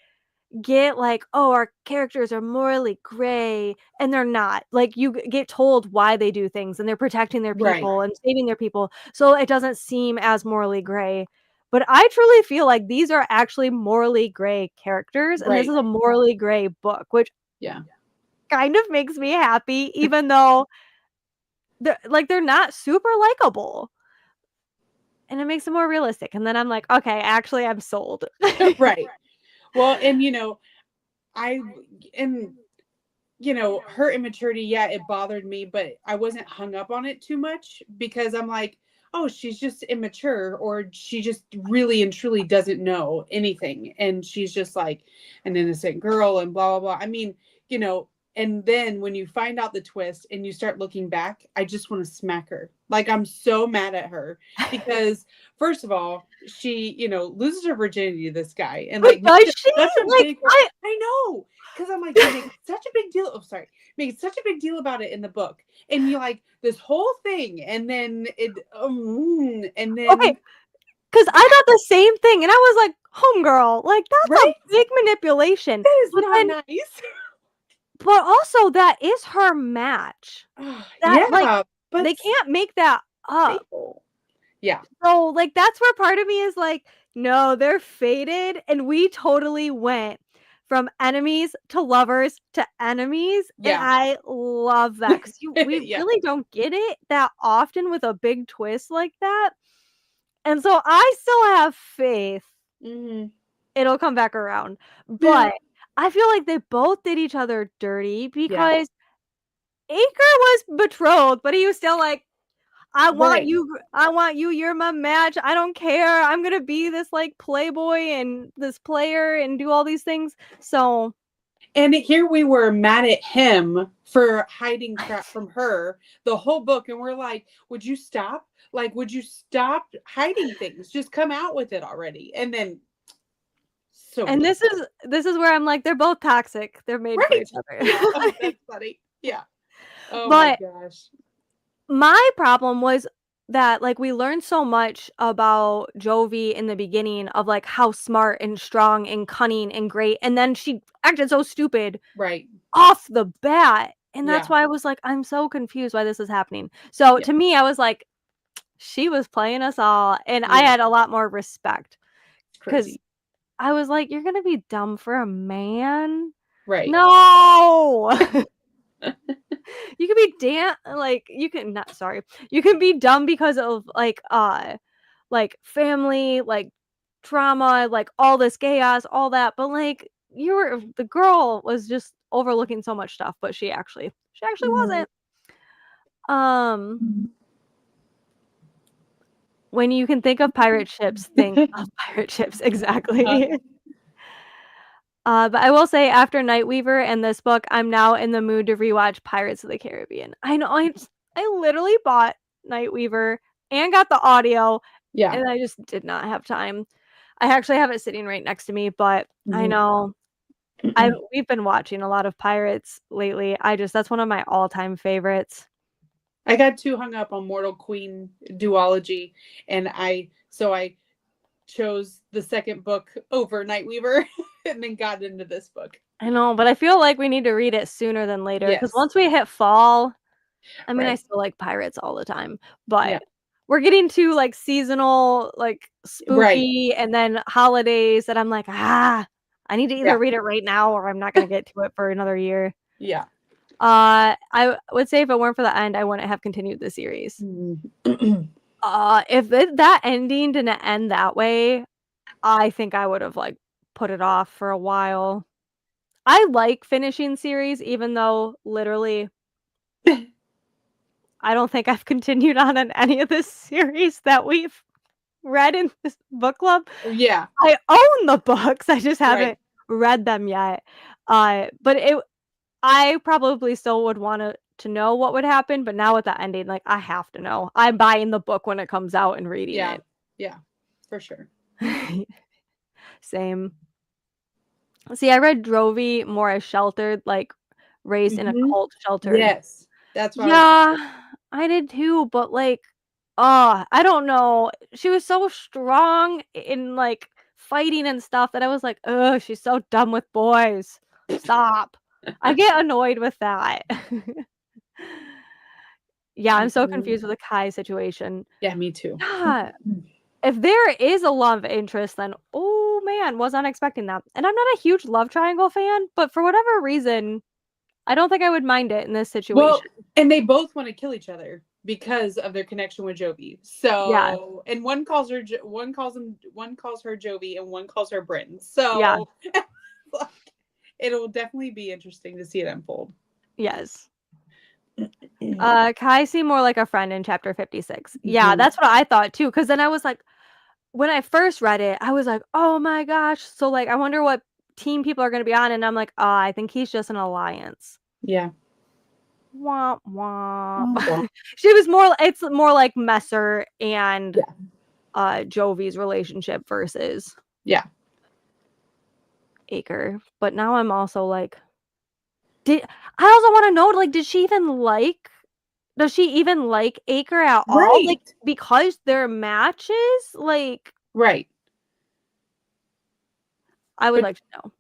get, like, "Oh, our characters are morally gray," and they're not. Like, you get told why they do things, and they're protecting their Right. people and saving their people, so it doesn't seem as morally gray. But I truly feel like these are actually morally gray characters, and this Right. is a morally gray book, which Yeah. kind of makes me happy even though they're not super likable, and it makes it more realistic, and then I'm like, "Okay, actually, I'm sold." Right. Well, and I and her immaturity, yeah, it bothered me, but I wasn't hung up on it too much because I'm like, oh, she's just immature, or she just really and truly doesn't know anything. And she's just like an innocent girl and blah, blah, blah. I mean, you know, and then when you find out the twist and you start looking back, I just want to smack her. Like, I'm so mad at her because, first of all, she, loses her virginity to this guy and But like does she? such a Like, big, I know. Because I'm like, you make such a big deal. Oh, sorry. Make such a big deal about it in the book. And you like this whole thing. And then and okay, then, 'cause I thought the same thing, and I was like, "Homegirl, like, that's a right? big manipulation." That is But not then nice. but also that is her match. That, like, Yeah. But they can't make that up. stable. Yeah. So, like, that's where part of me is like, "No, they're fated," and we totally went from enemies to lovers to enemies, and Yeah. I love that 'cause we Yeah. really don't get it that often with a big twist like that, and so I still have faith Mhm. it'll come back around, Yeah. but I feel like they both did each other dirty Yeah. because Acre was betrothed, but he was still like, Right. I want you, you're my match, I don't care, I'm gonna be this, like, playboy and this player and do all these things, so And here we were mad at him for hiding crap from her the whole book. And we're like, would you stop? Like, would you stop hiding things? Just come out with it already. And then, so and ridiculous. this is where I'm like, they're both toxic, they're made for Right. each other. Yeah. That's funny. Yeah. Oh my But gosh. my problem was that, like, we learned so much about Jovi in the beginning of, like, how smart and strong and cunning and great, and then she acted so stupid Right. off the bat, and that's Yeah. why I was like, "I'm so confused why this is happening." So, Yeah. to me, I was like, "She was playing us all," and I Yeah. had a lot more respect It's because crazy. I was like, "You're gonna be dumb for a man? Right. No!" You can be like, you can not sorry. You can be dumb because of, like, family, like, trauma, like, all this chaos, all that, but, like, the girl was just overlooking so much stuff, but she actually Mhm. wasn't. Um, when you can think of pirate ships, think of pirate ships, Uh, exactly. But I will say after Nightweaver and this book, I'm now in the mood to rewatch Pirates of the Caribbean. I know I literally bought Nightweaver and got the audio, yeah. and I just did not have time. I actually have it sitting right next to me, but I Mhm. know I we've been watching a lot of Pirates lately. That's one of my all-time favorites. I got too hung up on Mortal Queen duology, and I chose the second book over Nightweaver, and then got into this book. I know, but I feel like we need to read it sooner than later because Yes. once we hit fall, I mean, I Right. still like pirates all the time, Yeah. but we're getting to, like, seasonal, like, Right. spooky and then holidays that I'm like, "Ah, I need to Yeah. either read it right now or I'm not gonna get to it for another year." Yeah. I would say if it weren't for the end, I wouldn't have continued the series. Mhm. If that ending didn't end that way, I think I would've, like, put it off for a while. I like finishing series even though literally I don't think I've continued on in any of this series that we've read in this book club. Yeah. I own the books, I just Right. haven't read them yet. But I probably still would wanna to know what would happen, but now with the ending, like, I have to know. I'm buying the book when it comes out and reading Yeah. it. Yeah. For sure. Same. See, I read Drovey more as sheltered, like, raised in a Mhm. cult sheltered. Yes. That's what I was Yeah, I did too, but, like, I don't know. She was so strong in, like, fighting and stuff that I was like, "Ugh, she's so dumb with boys. Stop." I get annoyed with that. Yeah, I'm so Mhm. confused with the Kai situation. Yeah, me too. Yeah, if there is a love interest, then, oh, man, was not expecting that. And I'm not a huge love triangle fan, but for whatever reason, I don't think I would mind it in this situation. Well, and they both wanna kill each other because of their connection with Jovi. Yeah, So, and one calls her Jovi, and one calls her Bryn. yeah, So, like, it'll definitely be interesting to see it unfold. yes. Kai seemed more like a friend in chapter 56. Yeah, Mhm. that's what I thought too, because then I was like when I first read it, I was like, "Oh my gosh." So, like, I wonder what team people are gonna be on, and I'm like, I think he's just an alliance." Yeah. Womp womp. Womp womp. It's more like Messer and, Yeah. Jovi's relationship versus Yeah. Acre, but now I'm also like, did I also wanna know, like, does she even like Acre at all? Like, Right. because they're matches? Like, Right. I would But like to know.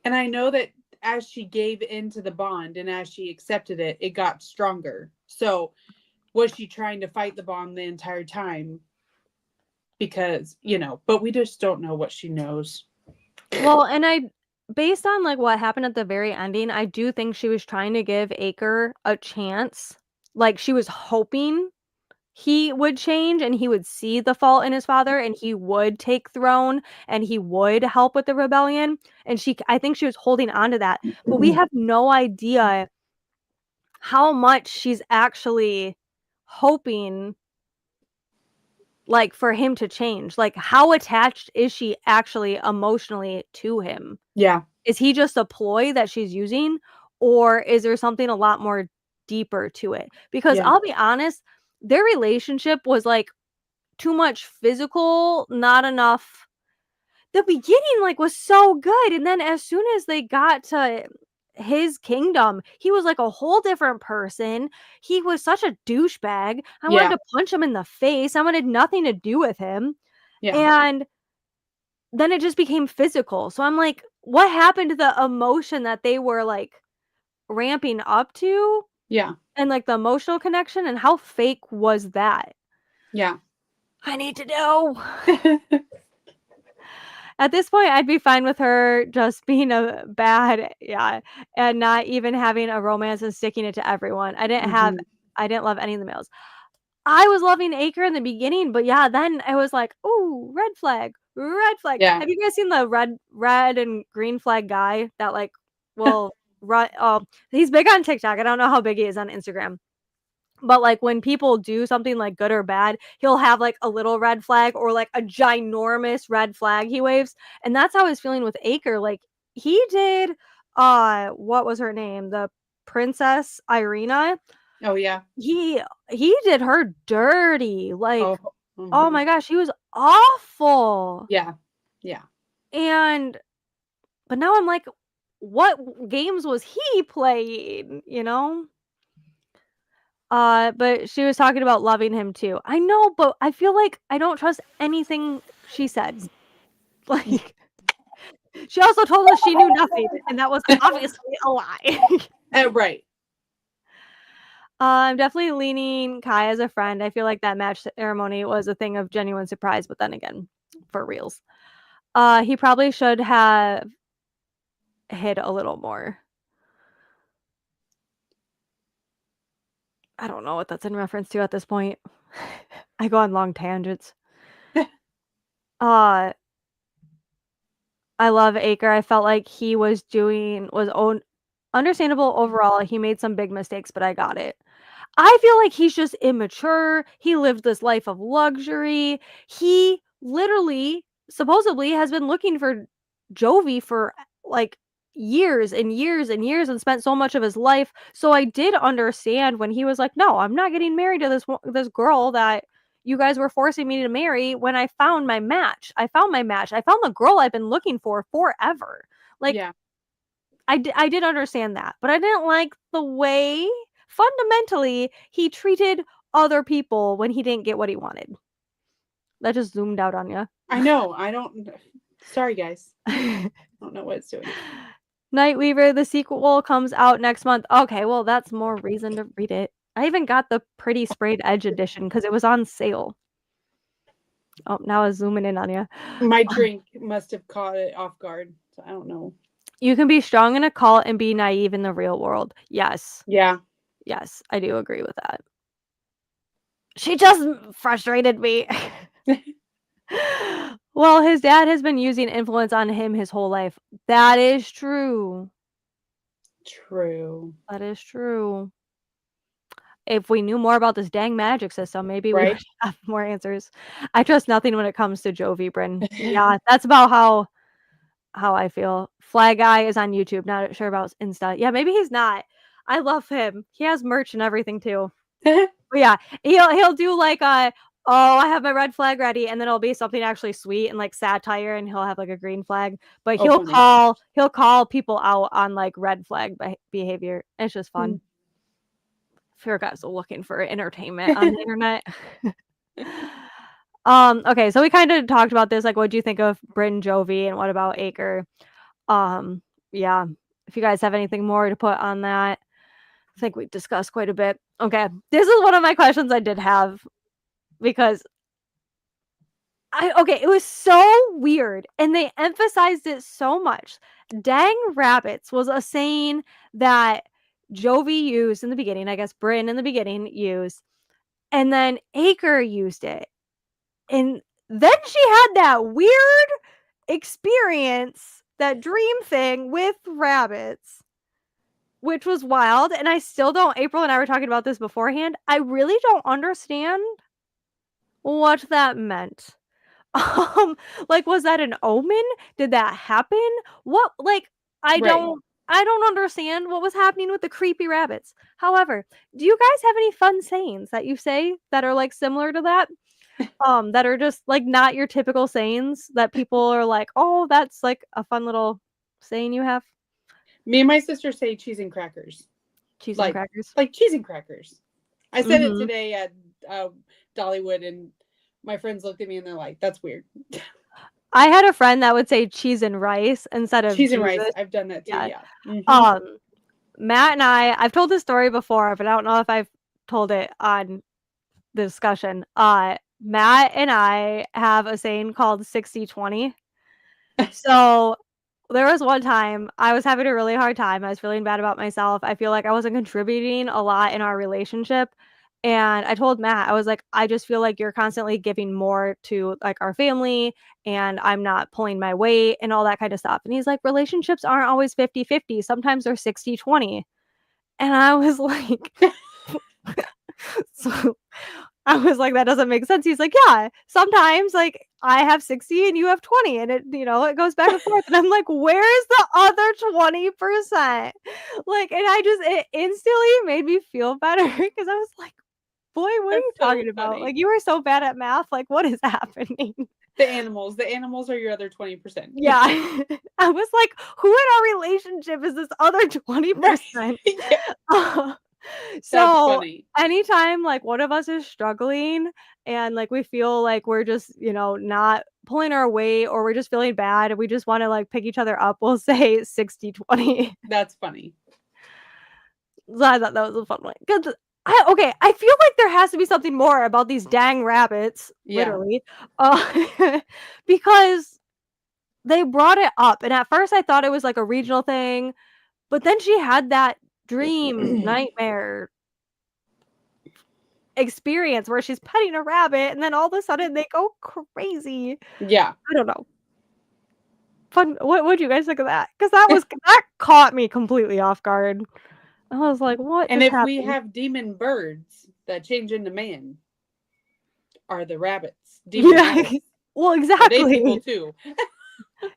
and I know that as she gave into the bond and as she accepted it, it got stronger. So, was she trying to fight the bond the entire time? because, but we just don't know what she knows. Well, and based on, like, what happened at the very ending, I do think she was trying to give Acre a chance. Like, she was hoping he would change and he would see the fault in his father and he would take throne and he would help with the rebellion, and I think she was holding on to that, but we have no idea how much she's actually hoping, like, for him to change. Like, how attached is she actually emotionally to him? Yeah. Is he just a ploy that she's using, or is there something a lot more deeper to it? Because Yeah. I'll be honest, their relationship was, like, too much physical, not enough. The beginning, like, was so good, and then as soon as they got to his kingdom, he was, like, a whole different person. He was such a douchebag. I wanted Yeah. to punch him in the face. I wanted nothing to do with him, Yeah. and then it just became physical. So I'm like, what happened to the emotion that they were, like, ramping up to, Yeah. and, like, the emotional connection, and how fake was that? Yeah. I need to know. At this point, I'd be fine with her just being a bad, yeah, and not even having a romance and sticking it to everyone. Mhm. I didn't love any of the males. I was loving Acre in the beginning, but yeah, then I was like, "Ooh, red flag, red flag." Yeah. Have you guys seen the red and green flag guy that, like, will run he's big on TikTok. I don't know how big he is on Instagram. But, like, when people do something, like, good or bad, he'll have, like, a little red flag or, like, a ginormous red flag he waves, and that's how I was feeling with Acre. Like, he did, what was her name? The Princess Irina? Oh, yeah. He did her dirty, like, Oh. oh Mhm. my gosh, he was awful, Yeah. Yeah. and but now I'm like, what games was he playing, you know? But she was talking about loving him too. I know, but I feel like I don't trust anything she said. Like, she also told us she knew nothing, and that was obviously a lie. Right. I'm definitely leaning Kai as a friend. I feel like that match ceremony was a thing of genuine surprise, but then again, for reals. He probably should have hid a little more. I don't know what that's in reference to at this point. I go on long tangents. Uh, I love Acre. I felt like he was own understandable overall. He made some big mistakes, but I got it. I feel like he's just immature. He lived this life of luxury. He literally, supposedly, has been looking for Jovi for, like, years and years and years and spent so much of his life. So I did understand when he was like, "No, I'm not getting married to this girl that you guys were forcing me to marry when I found my match. I found my match. I found the girl I've been looking for forever." Like, Yeah. I did understand that, but I didn't like the way, fundamentally, he treated other people when he didn't get what he wanted. That just zoomed out on you. I know. I don't. Sorry, guys. I don't know what it's doing. Nightweaver, the sequel comes out next month. Okay, well, that's more reason to read it. I even got the pretty sprayed edge edition because it was on sale. Oh, now it's zooming in on you. My drink must have caught it off guard. So I don't know. You can be strong in a cult and be naive in the real world. Yes. Yeah. Yes, I do agree with that. She just frustrated me. Well, his dad has been using influence on him his whole life. That is true. True. That is true. If we knew more about this dang magic system, maybe we would Right. have more answers. I trust nothing when it comes to Jovi Bryn. Yeah, that's about how I feel. Fly Guy is on YouTube, not sure about Insta. Yeah, maybe he's not. I love him. He has merch and everything too. But yeah, he'll do like oh, I have my red flag ready, and then it'll be something actually sweet and like satire, and he'll have like a green flag. But Oh, funny. he'll call people out on like red flag behavior. It's just Hmm. fun. If your guys are looking for entertainment on the internet. Okay, so we kind of talked about this, like what do you think of Bryn Jovi and what about Acre? Um, yeah. If you guys have anything more to put on that, I think we discussed quite a bit. Okay, this is one of my questions I did have because Okay, it was so weird, and they emphasized it so much. Dang rabbits was a saying that Jovi used in the beginning, I guess Bryn in the beginning used, and then Acre used it. And then she had that weird experience, that dream thing with rabbits, which was wild. And I still don't, April and I were talking about this beforehand. I really don't understand what that meant. Um, like, was that an omen? Did that happen? What, like, I Right. don't I don't understand what was happening with the creepy rabbits. However, do you guys have any fun sayings that you say that are, like, similar to that? That are just, like, not your typical sayings that people are like, "Oh, that's, like, a fun little saying you have?" Me and my sister say cheese and crackers. Cheese and Like crackers. like cheese and crackers. I said it Mhm. today at Dollywood, and my friends looked at me and they're like, "That's weird." I had a friend that would say cheese and rice instead of Cheese and rice. Jesus. I've done that too. Yeah. Yeah. Mm-hmm. Um, Matt and I've told this story before, but I don't know if I've told it on the discussion. Matt and I have a saying called 60/20. So, there was one time I was having a really hard time, I was feeling bad about myself, I feel like I wasn't contributing a lot in our relationship, and I told Matt, I was like, "I just feel like you're constantly giving more to, like, our family, and I'm not pulling my weight," and all that kinda stuff, and he's like, "Relationships aren't always 50/50, sometimes they're 60/20." And I was like, so I was like, "That doesn't make sense." He's like, "Yeah, sometimes, like, I have 60 and you have 20, and it goes back and forth." And I'm like, "Where's the other 20%?" Like, and it instantly made me feel better because I was like, "Boy, what are That's you so talking about? funny. Like, you were so bad at math, like, what is happening?" The animals. The animals are your other 20%. Yeah. I was like, "Who in our relationship is this other Right. 20%?" Yeah. That's So, funny. anytime, like, one of us is struggling and, like, we feel like we're just, not pulling our weight or we're just feeling bad and we just wanna, like, pick each other up, we'll say 60/20. That's funny. So I thought that was a fun one. 'Cause I feel like there has to be something more about these dang rabbits, Yeah. literally, because they brought it up, and at first I thought it was, like, a regional thing, but then she had that dream nightmare experience where she's petting a rabbit, and then all of a sudden they go crazy. Yeah. I don't know. Fun what'd you guys think of that? 'Cause that caught me completely off guard. I was like, "What And just if we happened?" have demon birds that change into man, are the rabbits demon Yeah. rabbits? Well, Are they people exactly. too?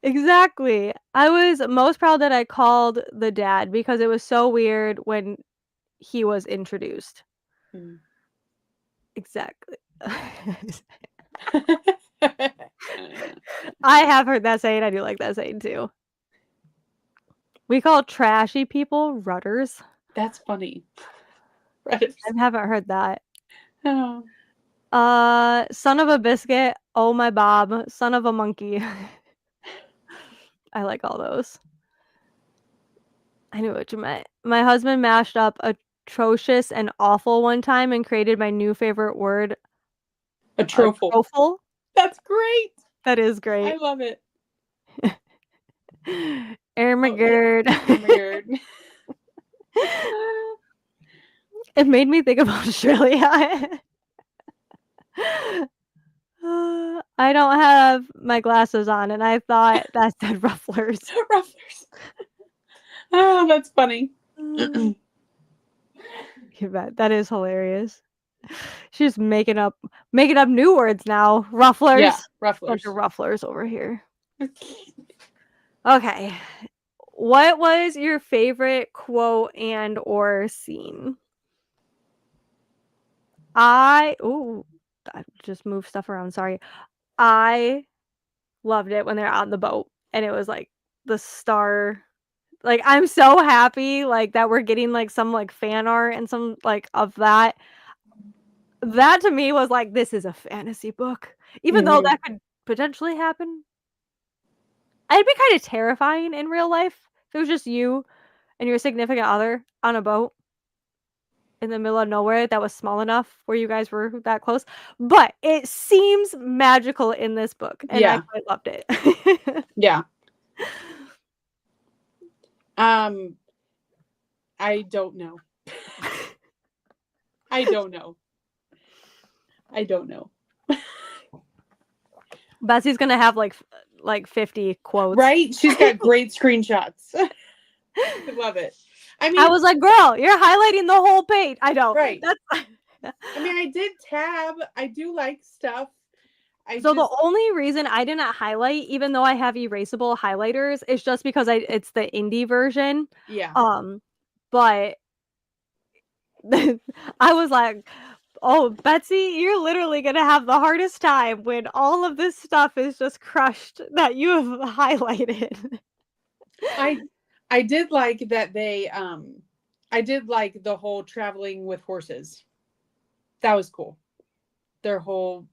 Exactly. I was most proud that I called the dad because it was so weird when he was introduced. Mm. Exactly. I have heard that saying, I do like that saying too. We call trashy people rudders. That's funny. Right. I haven't heard that. Oh. Son of a biscuit, oh my Bob, son of a monkey. I like all those. I knew what you meant. My husband mashed up atrocious and awful one time and created my new favorite word, A truffle. atroful. That's great. That is I great. love it. Oh, Ermagerd. oh my god. It made me think of Australia. I don't have my glasses on, and I thought that said rufflers. Rufflers. Oh, that's funny. You bet. That is hilarious. She's making up new words now. Yeah, Rufflers. Bunch of rufflers. rufflers over here. Okay. What was your favorite quote and or scene? I just moved stuff around, sorry. I loved it when they're on the boat and it was like the star, like, I'm so happy, like, that we're getting, like, some, like, fan art and some, like, of that. That to me was like, "This is a fantasy book." Even though Hmm. that could potentially happen. It'd be kinda terrifying in real life if it was just you and your significant other on a boat. in the middle of nowhere that was small enough where you guys were that close, but it seems magical in this book, and I Yeah. quite loved it. Yeah. I don't know. I don't know. I don't know. Betsy's gonna have like 50 quotes. Right? She's got great screenshots. I love it. I I mean, was like, "Girl, you're highlighting the whole page." I know. right. That's I mean, I did tab. I do like stuff. I So the just, only reason I didn't highlight, even though I have erasable highlighters, is just because it's the indie version. yeah. But I was like, "Oh, Betsy, you're literally gonna have the hardest time when all of this stuff is just crushed that you have highlighted." I did like that I did like the whole traveling with horses. That was cool. Their whole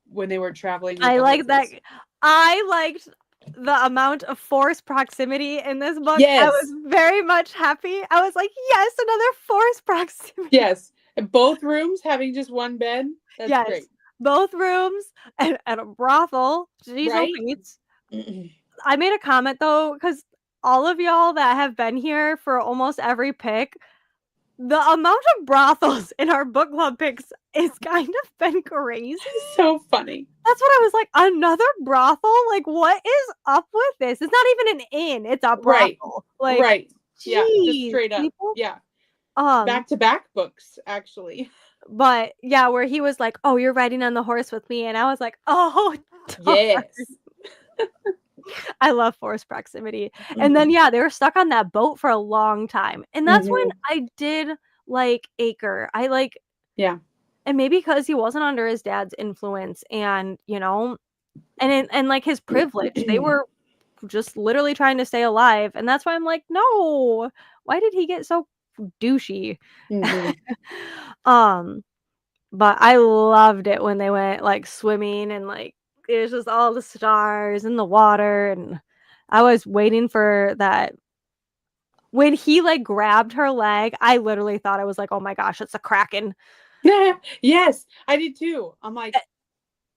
when they were traveling with I the like that. horses. I liked the amount of force proximity in this book. I was Yes. very much happy. I was like, "Yes, another force proximity." Yes. And both rooms having just one bed. That's Yes, great. both rooms and a brothel. Jeez Right? Louise. I made a comment though, because all of y'all that have been here for almost every pick, the amount of brothels in our book club picks is kind of been crazy. So funny. That's what I was like, another brothel? Like, what is up with this? It's not even an inn, it's a Right. brothel. Like, Right. Yeah. Just jeez, straight up. people. Yeah. Um, Back to back books, actually. but yeah, where he was like, "Oh, you're riding on the horse with me," and I was like, "Oh, darn." Yes. I love forced proximity. And then Mm-hmm. yeah, they were stuck on that boat for a long time. And that's when Mm-hmm. I did like Acre. I like Yeah. and maybe because he wasn't under his dad's influence and, and like his privilege. They were just literally trying to stay alive. And that's why I'm like, "No. Why did he get so douchey?" Mm-hmm. um But I loved it when they went, like, swimming and, like, it was just all the stars and the water, and I was waiting for that when he, like, grabbed her leg, I literally thought I was like, "Oh my gosh, it's a kraken." Yes, I did too. I'm like,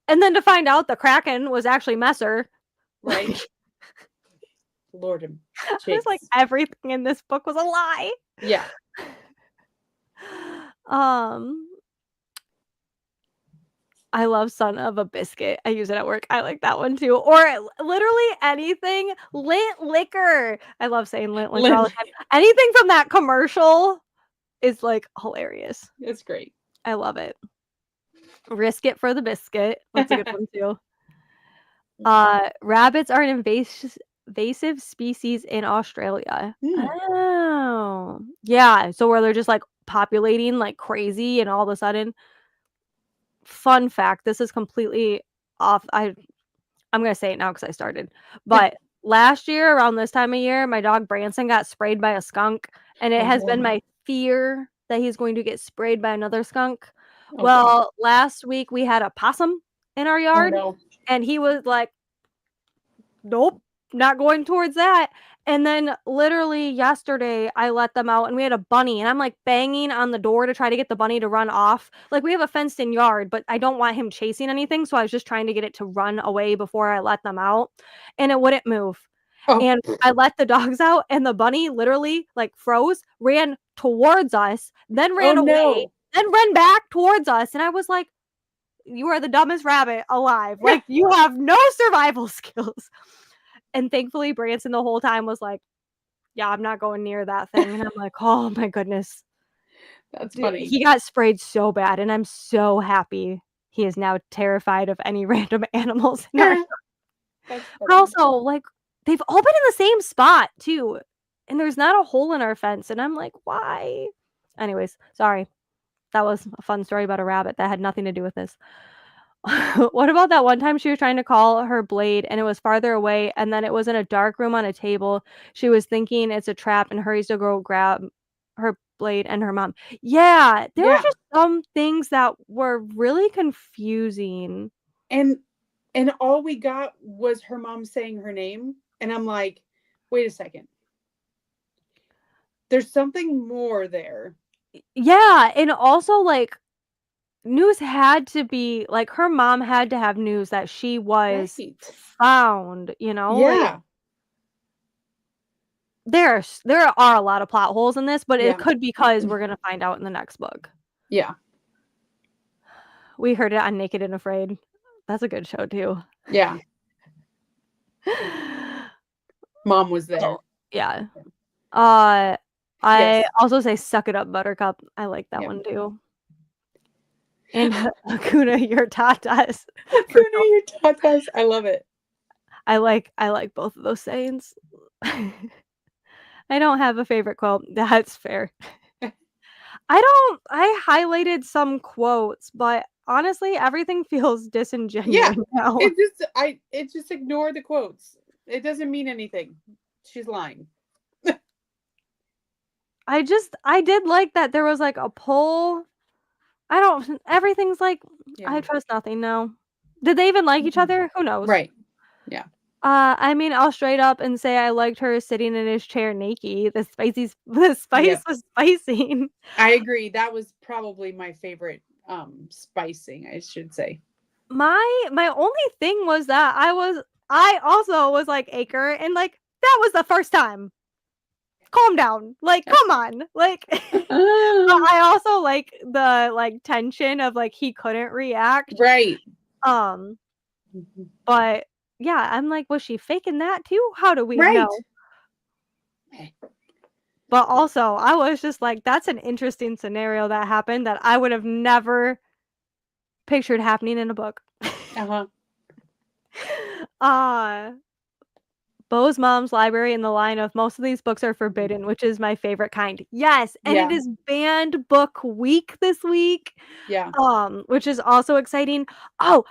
And then to find out the kraken was actually Messer. right? Like, Lord and I was like, Jakes. everything in this book was a lie. Yeah. Um, I love Son of a Biscuit. I use it at work. I like that one too. Or literally anything. Lint liquor. I love saying lint liquor all the Lynn, time. Anything from that commercial is like hilarious. it's great. I love it. Risk it for the biscuit. That's a good one too. Rabbits are an invasive species in Australia. Mm. Oh. Yeah. So where they're just like populating like crazy and all of a sudden fun fact, this is completely off. I'm gonna say it now because I started. But last year, around this time of year, my dog Branson got sprayed by a skunk, and it has been Oh, my fear that he's going to get sprayed by another skunk. oh God. Well, last week we had a possum in our Oh yard, no. and he was like, "Nope, not going towards that." And then literally yesterday, I let them out and we had a bunny, and I'm like banging on the door to try to get the bunny to run off. Like we have a fenced in yard, but I don't want him chasing anything. So I was just trying to get it to run away before I let them out, and it wouldn't move. Oh, And I let the dogs out, and the bunny literally like froze, ran towards us, then oh ran away, no. then ran back towards us. And I was like, "You are the dumbest rabbit alive. Like you have no survival skills." And thankfully, Branson the whole time was like, "Yeah, I'm not going near that thing." And I'm like, "Oh my goodness." That's Dude, funny. he got sprayed so bad, and I'm so happy he is now terrified of any random animals in our That's but funny. also, like, they've all been in the same spot too, and there's not a hole in our fence, and I'm like, "Why?" Anyways, sorry. That was a fun story about a rabbit that had nothing to do with this. What about that one time she was trying to call her blade and it was farther away and then it was in a dark room on a table. She was thinking it's a trap and hurries to go grab her blade and her mom. Yeah, there were Yeah. just some things that were really confusing. And all we got was her mom saying her name. And I'm like, wait a second. There's something more there. Yeah, and also, like, news had to be like, her mom had to have news that she was Right. found, like, Yeah. there are a lot of plot holes in this, but it Yeah. could be because we're gonna find out in the next book. Yeah. We heard it on Naked and Afraid. That's a good show too. Yeah. Mom was So, there. yeah. Uh, I Yes. also say Suck It Up, Buttercup. I like that Yeah. one too. And Hakuna Your Tatas for Hakuna your tatas. I love it. I like both of those sayings. I don't have a favorite quote. That's fair. I highlighted some quotes, but honestly, everything feels Yeah. disingenuous now. It just ignore the quotes. It doesn't mean anything. She's lying. I did like that there was, like, a poll. I don't everything's like, Yeah. I trust nothing now. Did they even like each Mhm. other? Who knows? Right. Yeah. I mean, I'll straight up and say I liked her sitting in his chair naked. The spice Yep. was spicing. I agree. That was probably my favorite spicing, I should say. My only thing was that I also was like Acre and like that was the first time. Calm down. Like, come on. Like but I also like the like tension of like he couldn't react. Right. Um, Mhm. but yeah, I'm like, was she faking that too? How do we Right. know? But also, I was just like, that's an interesting scenario that happened that I would have never pictured happening in a book. Uh-huh. uh Bo's mom's library in the line of most of these books are Mhm. forbidden, which is my favorite kind. Yes, and it Yeah. is banned book week this week, Yeah. which is also exciting. Oh,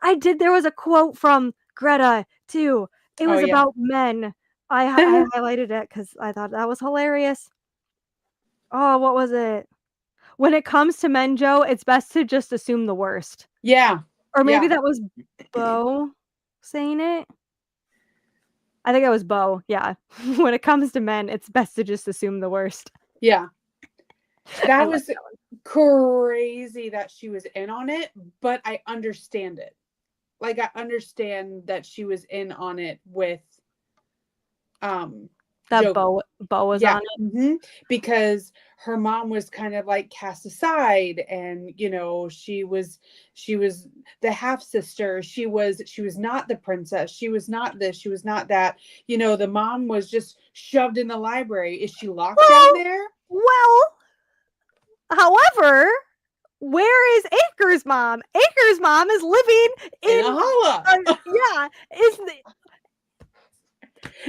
I did there was a quote from Greta too. It Oh was yeah. about men. I highlighted it because I thought that was hilarious. Oh, what was it? When it comes to men, Joe, it's best to just assume the worst. Yeah. Or maybe Yeah. that was Bo saying it? I think it was Bo, yeah. When it comes to men, it's best to just assume the worst. Yeah. I That like was crazy that she was in on it, but I understand it. Like I understand that she was in on it with um that Jovi. Bo was Yeah. on it. Because her mom was kind of like cast aside, and she was the half sister. She was not the princess. She was not this, she was not that. The mom was just shoved in the library. Is she locked down Well there? well, however, where is Acre's mom? Acre's mom is living In a in, holla yeah, is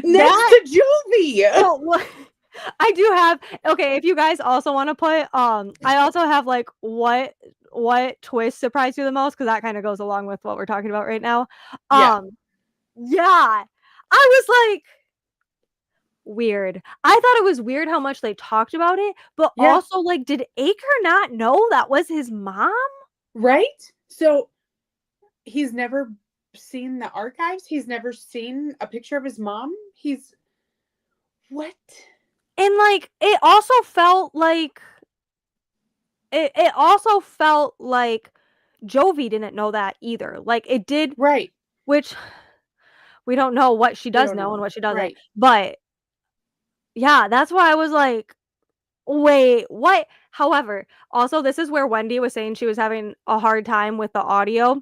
next that to Jovi. well, what I do have okay, if you guys also wanna put, I also have, like, what twist surprised you the most? Because that kinda goes along with what we're talking about right now. Yeah. Um, yeah, I was like, "Weird." I thought it was weird how much they talked about it, but Yeah. also, like, did Acre not know that was his mom? Right. So he's never seen the archives. He's never seen a picture of his mom. He's what? And, like, it also felt like Jovi didn't know that either. Like, it did Right. which we don't know what she We does don't know and know. what she doesn't, Right. but yeah, that's why I was like, "Wait, what?" However, also, this is where Wendy was saying she was having a hard time with the audio.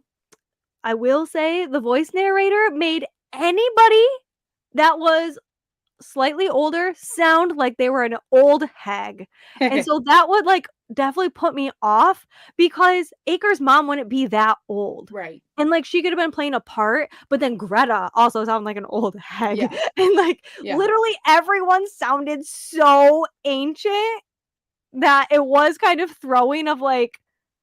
I will say the voice narrator made anybody that was slightly older sound like they were an old hag, and so that would, like, definitely put me off because Acre's mom wouldn't be that old, Right. and, like, she could have been playing a part, but then Greta also sounded like an old hag, Yeah. and, like, Yeah. literally everyone sounded so ancient that it was kind of throwing of, like,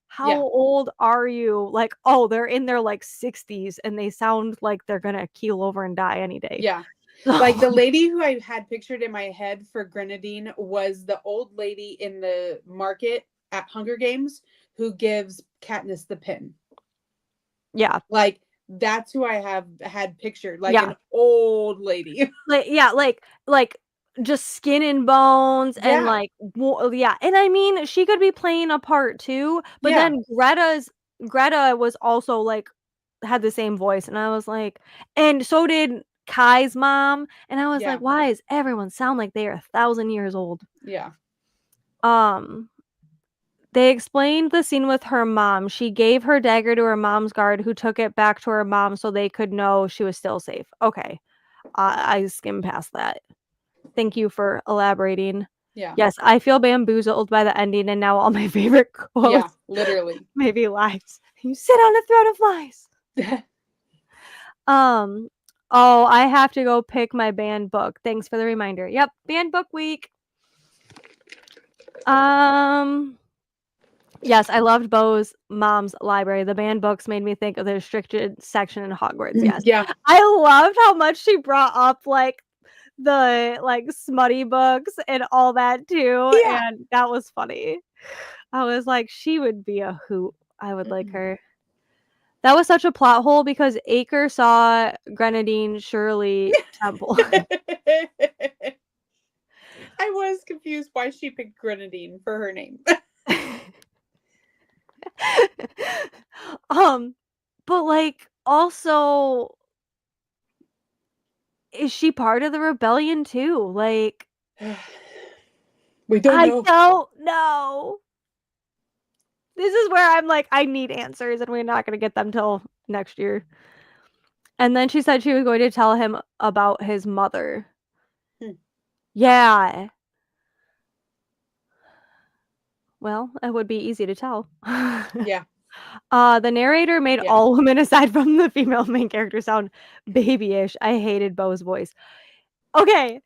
"How Yeah. old are you?" Like, "Oh, they're in their, like, 60s, and they sound like they're gonna keel over and die any day." Yeah. Like So the lady who I had pictured in my head for Grenadine was the old lady in the market at Hunger Games who gives Katniss the pin. yeah. Like that's who I have had pictured, like Yeah. an old lady. Yeah, like, just skin and bones and, Yeah. like, yeah, and I mean, she could be playing a part too, but Yeah. then Greta was also, like, had the same voice, and I was like, and so did Kai's mom, and I was like, Yeah. "Why does everyone sound like they are 1,000 years old?" Yeah. Um, they explained the scene with her mom. She gave her dagger to her mom's guard, who took it back to her mom so they could know she was still safe. Okay, I skimmed past that. Thank you for elaborating. Yeah. Yes, I feel bamboozled by the ending, and now all my favorite Yeah. quotes Literally. may be lies. You sit on a throne of lies. Um, oh, I have to go pick my banned book. Thanks for the reminder. Yep, banned book week. Um, yes, I loved Bo's mom's library. The banned books made me think of the restricted section in Hogwarts. Yes. Yeah. I loved how much she brought up like the like smutty books and all that too, Yeah. and that was funny. I was like, she would be a hoot. I would like her. That was such a plot hole because Acre saw Grenadine Shirley Temple. I was confused why she picked Grenadine for her name. um, but like also, is she part of the rebellion too? Like, We don't I know. don't know. This is where I'm like, I need answers, and we're not gonna get them till next year. And then she said she was going to tell him about his mother. Hmm. Yeah. Well, it would be easy to tell. Yeah. The narrator made Yeah. all women aside from the female main character sound babyish. I hated Bo's voice. Okay,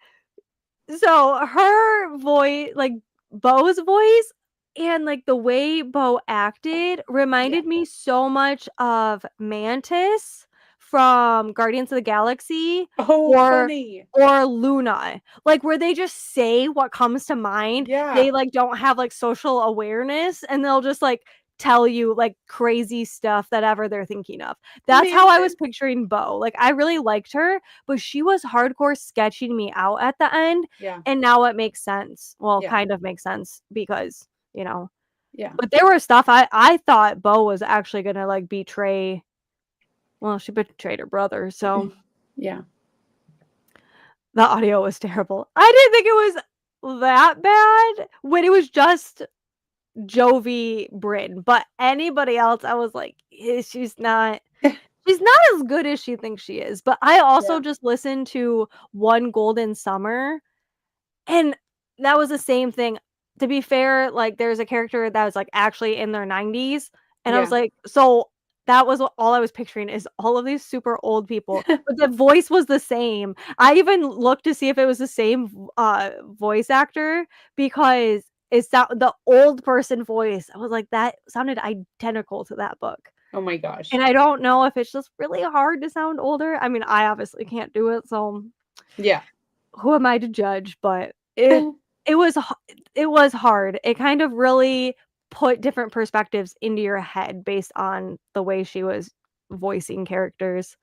so her voice, like Bo's voice and like the way Bo acted Yeah. reminded me so much of Mantis from Guardians of the Galaxy Oh, or funny. Luna. Like where they just say what comes to mind. Yeah. They like don't have like social awareness and they'll just like tell you like crazy stuff that ever they're thinking of. That's how I was Mantis. picturing Bo. Like I really liked her, but she was hardcore sketching me out at the end, Yeah. and now it makes sense. Well, Yeah. kind of makes sense because, you know, Yeah. but there were stuff I thought Bo was actually gonna, like, betray well, she betrayed her brother, so Yeah. the audio was terrible. I didn't think it was that bad when it was just Jovi Bryn, but anybody else, I was like, she's not as good as she thinks she is." But I also Yeah. just listened to One Golden Summer, and that was the same thing. To be fair, like, there's a character that was, like, actually in their 90s, and I was Yeah. like so that was all I was picturing is all of these super old people, but the voice was the same. I even looked to see if it was the same voice actor because the old person voice, I was like, "That sounded identical to that book." Oh my And gosh. I don't know if it's just really hard to sound older. I mean, I obviously can't do it, so Yeah. who am I to judge? But it was it was hard. It kind of really put different perspectives into your head based on the way she was voicing characters.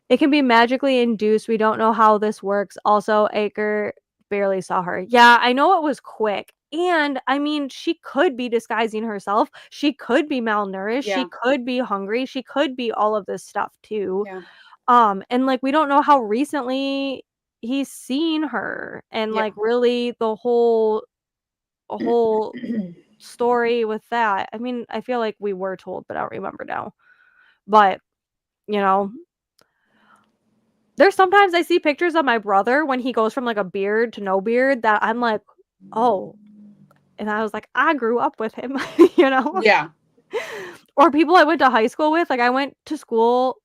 It can be magically induced. We don't know how this works. Also, Aker barely saw her. Yeah, I know it was quick. And I mean, she could be disguising herself. She could be malnourished. She Yeah. could be hungry. She could be all of this stuff too. Yeah. And like we don't know how recently he's seen her and Yeah. like really the whole story with that. I mean, I feel like we were told, but I don't remember now. But, you know, there's sometimes I see pictures of my brother when he goes from like a beard to no beard that I'm like, "Oh." And I was like, "I grew up with him," you know? Yeah. Or people I went to high school with, like I went to school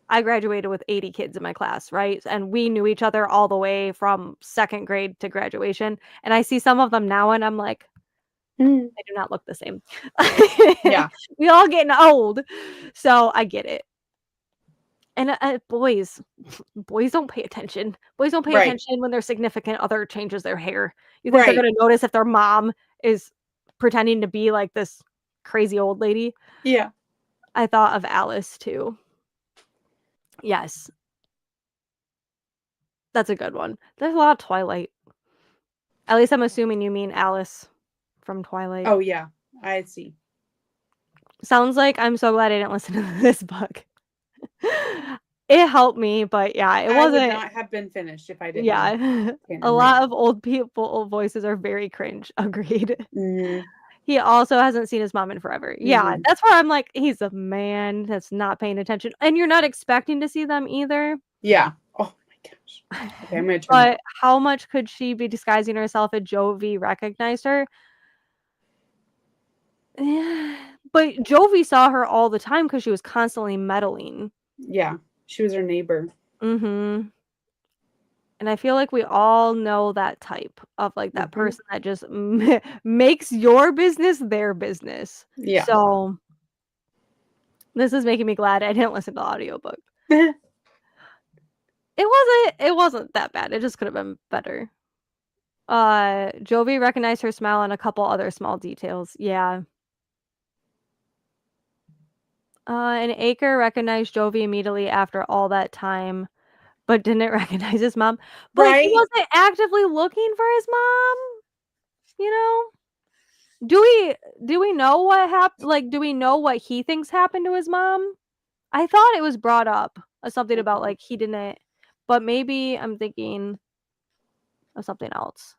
I graduated with 80 kids in my class, right? And we knew each other all the way from 2nd grade to graduation, and I see some of them now and I'm like, Mm. "They do not look the same." Yeah. We all getting old, so I get it. And, boys don't pay attention. Boys don't pay Right. attention when their significant other changes their hair. You think they're Right. gonna notice if their mom is pretending to be like this crazy old lady? Yeah. I thought of Alice too. Yes. That's a good one. There's a lot of Twilight. At least I'm assuming you mean Alice from Twilight. Oh yeah, I see. Sounds like I'm so glad I didn't listen to this book. It helped me, but yeah, it I would wasn't. not have been finished if I didn't Yeah. A canon read. lot of old people voices are very cringe. Agreed. Mm-hmm. He also hasn't seen his mom in forever. Yeah, Mm-hmm. that's where I'm like, he's a man that's not paying attention, and you're not expecting to see them either. Yeah. Oh my gosh. Okay, I'm gonna turn that But off. how much could she be disguising herself if Jovi recognized her? But Jovi saw her all the time because she was constantly meddling. Yeah, she was her neighbor. Mhm. And I feel like we all know that type of, like, that Mm-hmm. person that just makes your business their business. Yeah. So, this is making me glad I didn't listen to the audiobook. It wasn't that bad, it just could have been better. Jovi recognized her smile and a couple other small details, yeah. And Acre recognized Jovi immediately after all that time, but didn't recognize his mom. But he Right? wasn't actively looking for his mom, you know? Do we know what like, do we know what he thinks happened to his mom? I thought it was brought up, something about, Mm-mm. like, he didn't, but maybe I'm thinking of something else.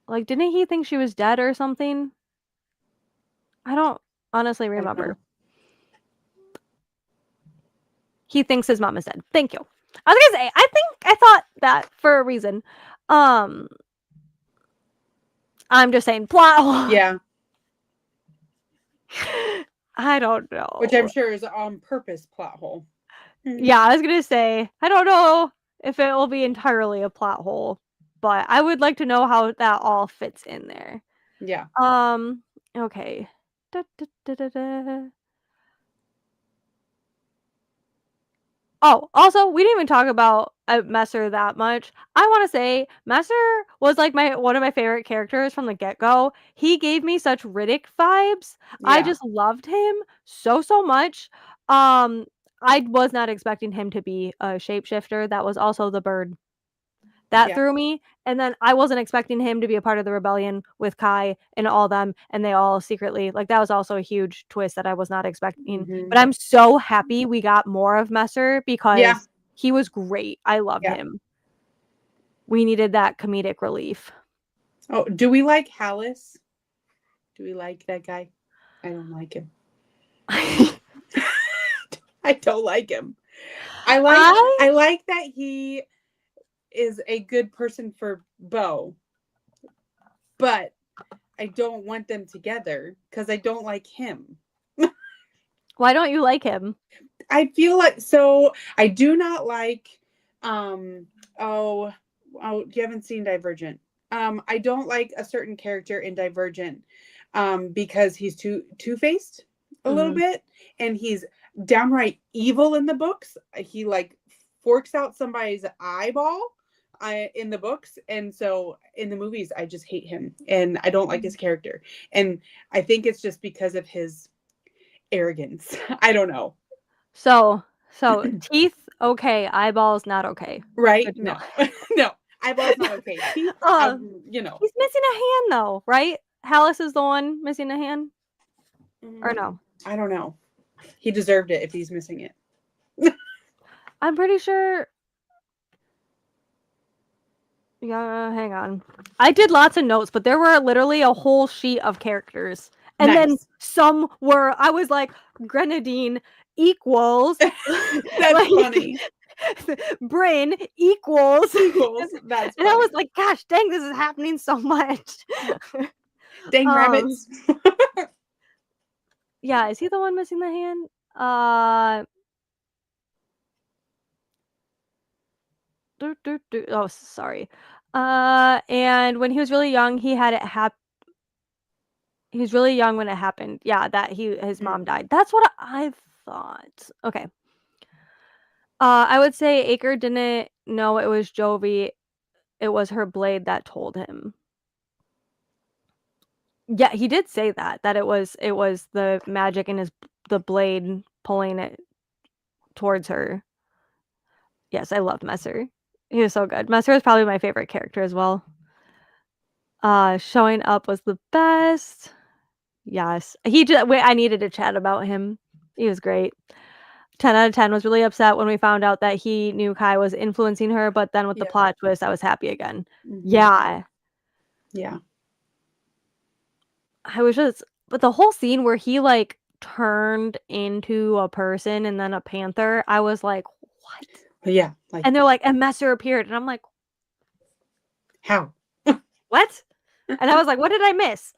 Like, didn't he think she was dead or something? I don't honestly I don't remember. know. He thinks his mom is dead. Thank you. I was gonna say, I thought that for a reason. Um, I'm just saying plot hole. Yeah, I don't which I'm know. sure is on purpose plot hole. Mm. Yeah, I was gonna say, I don't know if it will be entirely a plot hole, but I would like to know how that all fits in there. Yeah. Um, okay. Da, da, da, da, da. Oh, also, we didn't even talk about Messer that much. I want to say Messer was like my one of my favorite characters from the get-go. He gave me such Riddick vibes. I Yeah. just loved him so much. Um, I was not expecting him to be a shapeshifter. That was also the bird. That Yeah. threw me, and then I wasn't expecting him to be a part of the rebellion with Kai and all them, and they all secretly like, that was also a huge twist that I was not expecting, Hmm. but I'm so happy we got more of Messer Yeah. because he was great. I loved Yeah. him. We needed that comedic relief. Oh, do we like Hallis? Do we like that guy? I don't like him. I don't like him. I like I I like that he is a good person for Bo, but I don't want them together because I don't like him. Why don't you like him? I feel like so I do not like um oh you haven't seen Divergent. I don't like a certain character in Divergent because he's two-faced a little Mhm. bit and he's downright evil in the books. He like forks out somebody's eyeball in the books, and so in the movies I just hate him and I don't like his character. And I think it's just because of his arrogance. I don't know. So teeth, okay, eyeballs, not okay. Right? Good to know. No. No. Eyeball's not okay. Teeth, Uh, you know. he's missing a hand though, right? Hallis is the one missing a hand? Or Mm, no? I don't know. He deserved it if he's missing it. I'm pretty sure. Yeah, hang on. I did lots of notes, but there were literally a whole sheet of characters. And then Nice. some were, I was like, Grenadine equals, That's like, funny. Bryn equals. Equals. That's And I was funny. like, gosh, dang, this is happening so much. Dang um, rabbits. yeah, is he the one missing the hand? Uh, oh, sorry. And when he was really young, he had it happen. He was really young when it happened. Yeah, that his mom Mm-hmm. died. That's what I thought. Okay. I would say Acre didn't know it was Jovi. It was her blade that told him. Yeah, he did say that it was the magic in the blade pulling it towards her. Yes, I loved Messer. He was so good. Messer is probably my favorite character as well. Showing up was the best. Yes. I needed to chat about him. He was great. 10 out of 10 was really upset when we found out that he knew Kai was influencing her, but then with the Yeah. plot twist, I was happy again. Mhm. Yeah. Yeah. But the whole scene where he like turned into a person and then a panther, I was like, what? Yeah. Like, And they're like, and Messer appeared. And I'm like, how? what? And I was like, what did I miss?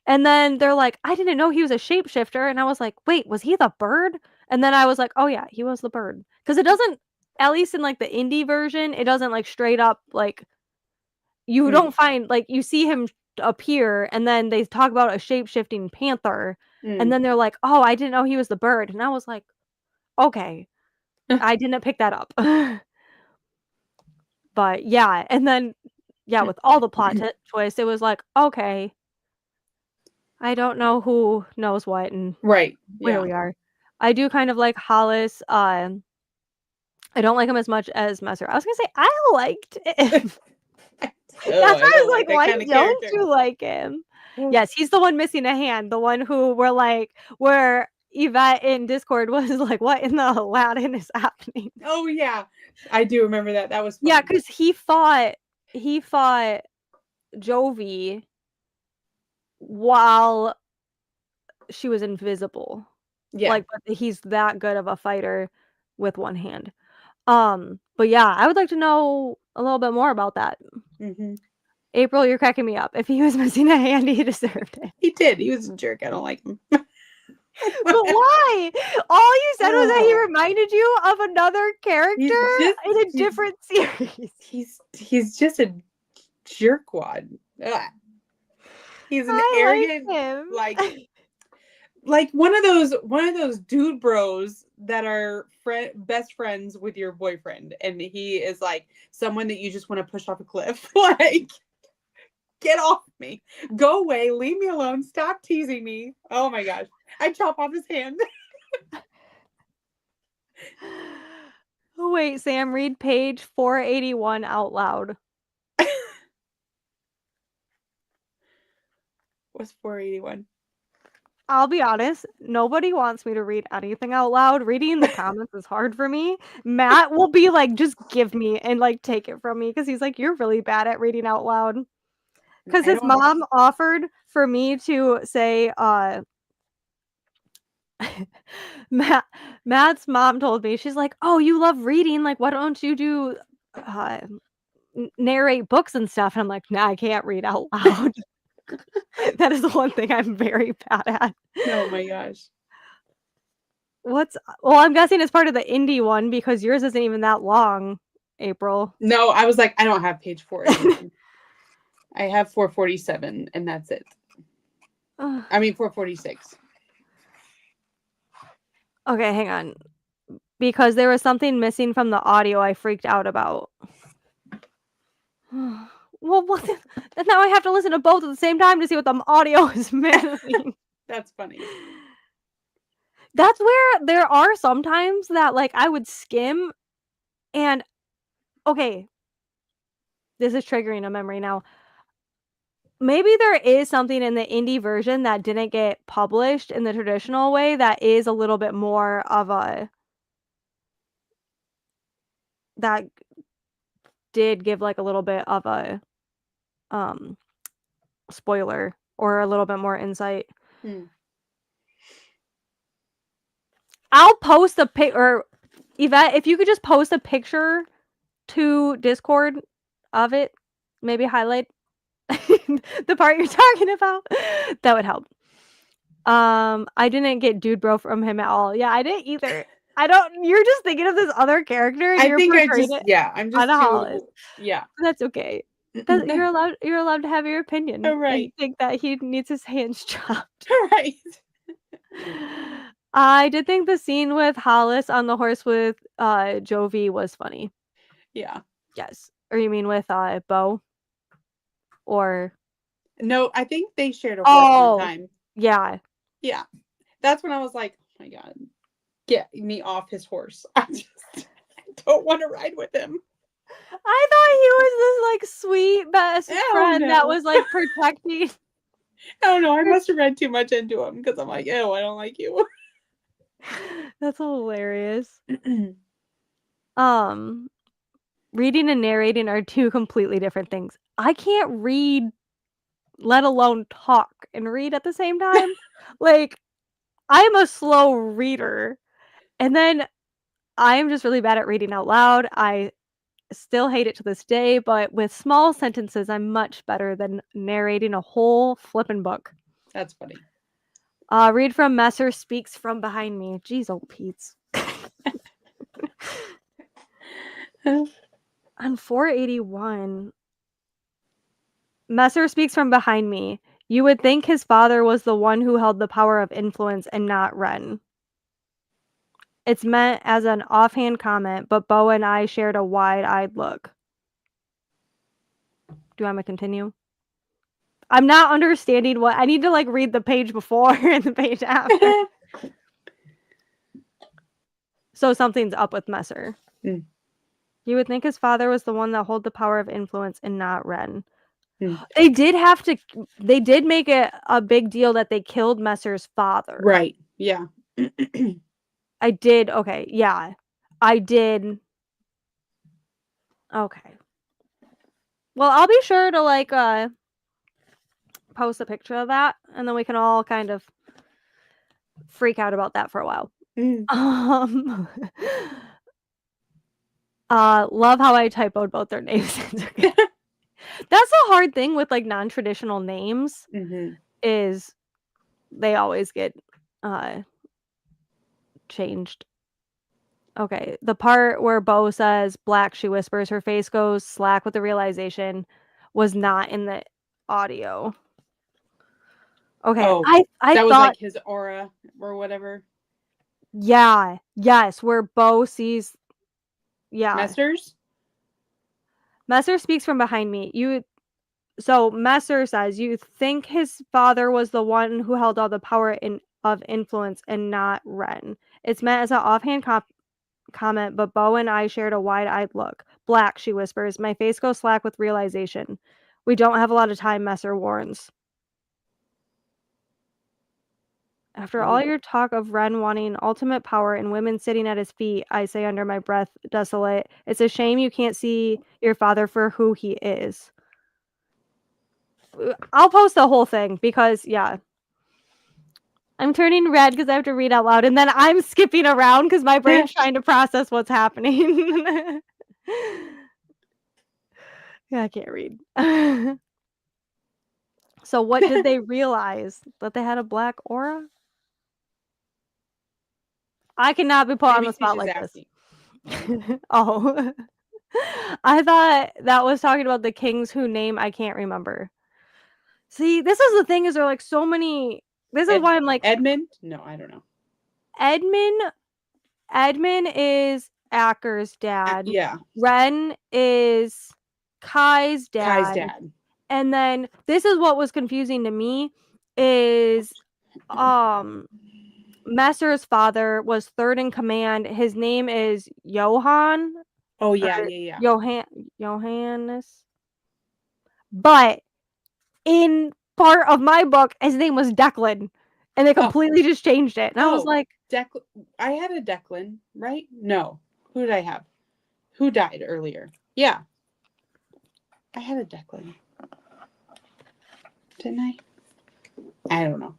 And then they're like, I didn't know he was a shapeshifter. And I was like, wait, was he the bird? And then I was like, oh yeah, he was the bird. Because it doesn't, at least in like the indie version, it doesn't like straight up like you Mm. don't find like you see him appear and then they talk about a shape-shifting panther and Mm. then they're like, oh, I didn't know he was the bird. And I was like, okay, I didn't pick that up. But yeah, and then yeah, with all the plot twist, it was like, okay, I don't know who knows what and Right. where Yeah. we are. I do kind of like Hollis. I don't like him as much as Messer. I was gonna say I liked him. Oh, That's I why I don't was like like, that why kind of don't character. you like him? Yes, he's the one missing a hand. The one who we're like, where Yvette in Discord was like, what in the Aladdin is happening? Oh yeah, I do remember that. That was Yeah, fun. because he fought Jovi while she was invisible. Yeah. Like, but he's that good of a fighter with one hand. But yeah, I would like to know a little bit more about that. Hmm. April, you're cracking me up. If he was missing a hand, he deserved it. He did. He was a jerk. I don't like him. But why? All you said was that he Oh, reminded you of another character he's just in a he's different series. he's just a jerkwad. Ugh. He's an I arrogant, like him. like one of those dude bros that are best friends with your boyfriend, and he is like someone that you just want to push off a cliff. Like, get off me, go away, leave me alone, stop teasing me. Oh my gosh, I chop off his hand. Wait, Sam, read page 481 out loud. Was 481. I'll be honest, nobody wants me to read anything out loud. Reading the comments is hard for me. Matt will be like, just give me and like take it from me because he's like, you're really bad at reading out loud. Because I his don't. mom offered for me to say, Matt's mom told me, she's like, oh, you love reading. Like, why don't you do narrate books and stuff? And I'm like, nah, I can't read out loud. That is the one thing I'm very bad at. Oh my gosh. Well, I'm guessing it's part of the indie one because yours isn't even that long, April. No, I was like, I don't have page 481. I have 447, and that's it. I mean 446. Okay, hang on. Because there was something missing from the audio I freaked out about. Well, what now I have to listen to both at the same time to see what the audio is missing. That's funny. That's where there are sometimes that like I would skim and okay, this is triggering a memory now. Maybe there is something in the indie version that didn't get published in the traditional way that is a little bit more of a that did give like a little bit of a spoiler or a little bit more insight. Hmm. I'll post a pic or Yvette, if you could just post a picture to Discord of it, maybe highlight the part you're talking about, that would help. I didn't get dude bro from him at all. Yeah, I didn't either. You're just thinking of this other character and I you're think portraying it I'm on just a Hollis. too, yeah. That's okay. You're allowed to have your opinion All and right. think that he needs his hands chopped. All right. I did think the scene with Hollis on the horse with Jovi was funny. Yeah. Yes. Or you mean with Bo? Or No, I think they shared a horse one time. yeah. Yeah. That's when I was like, oh my God, get me off his horse. I don't want to ride with him. I thought he was this like sweet best Oh friend that no. was like protecting. I don't know. I must have read too much into him because I'm like, ew, I don't like you. That's hilarious. Um, Reading and narrating are two completely different things. I can't read, let alone talk and read at the same time. Like, I'm a slow reader, and then I am just really bad at reading out loud. I still hate it to this day, but with small sentences, I'm much better than narrating a whole flippin' book. That's funny. Read from Messer speaks from behind me. Jeez, old Pete's. On 481, Messer speaks from behind me. You would think his father was the one who held the power of influence and not Ren. It's meant as an offhand comment, but Bo and I shared a wide-eyed look. Do you want me to continue? I'm not understanding what I need to like read the page before and the page after. So something's up with Messer. Mm. You would think his father was the one that held the power of influence and not Ren. Mm. They did make it a big deal that they killed Messer's father. Right. Yeah. Okay, yeah. I did. Okay. Well, I'll be sure to like post a picture of that, and then we can all kind of freak out about that for a while. Mm. Love how I typoed both their names. Okay. That's a hard thing with like non-traditional names Mm-hmm. is they always get changed. Okay, the part where Bo says black, she whispers, her face goes slack with the realization was not in the audio. Okay, Oh, I that was thought like his aura or whatever. yeah, yes, where Bo sees yeah. Messers? Messer speaks from behind me. So Messer says you think his father was the one who held all the power of influence and not Ren. It's meant as an offhand comment, but Bo and I shared a wide-eyed look. Black, she whispers. My face goes slack with realization. We don't have a lot of time, Messer warns. After all your talk of Ren wanting ultimate power and women sitting at his feet, I say under my breath, desolate, it's a shame you can't see your father for who he is. I'll post the whole thing because, yeah. I'm turning red because I have to read out loud, and then I'm skipping around because my brain's trying to process what's happening. Yeah, I can't read. So what did they realize? That they had a black aura? I cannot be put on Maybe the she's spot just like this. asking. Oh. I thought that was talking about the kings whose name I can't remember. See, this is the thing is there are like so many. This is why I'm like Edmund? No, I don't know. Edmund is Acker's dad. Yeah. Ren is Kai's Kai's dad. dad. And then this is what was confusing to me is Messer's father was third in command. His name is Johann. Oh yeah, Or yeah, Johannes. But in part of my book, his name was Declan. And they completely just changed it. And I was like, I had a Declan, right? No. Who did I have? Who died earlier? Yeah. I had a Declan. Didn't I? I don't know.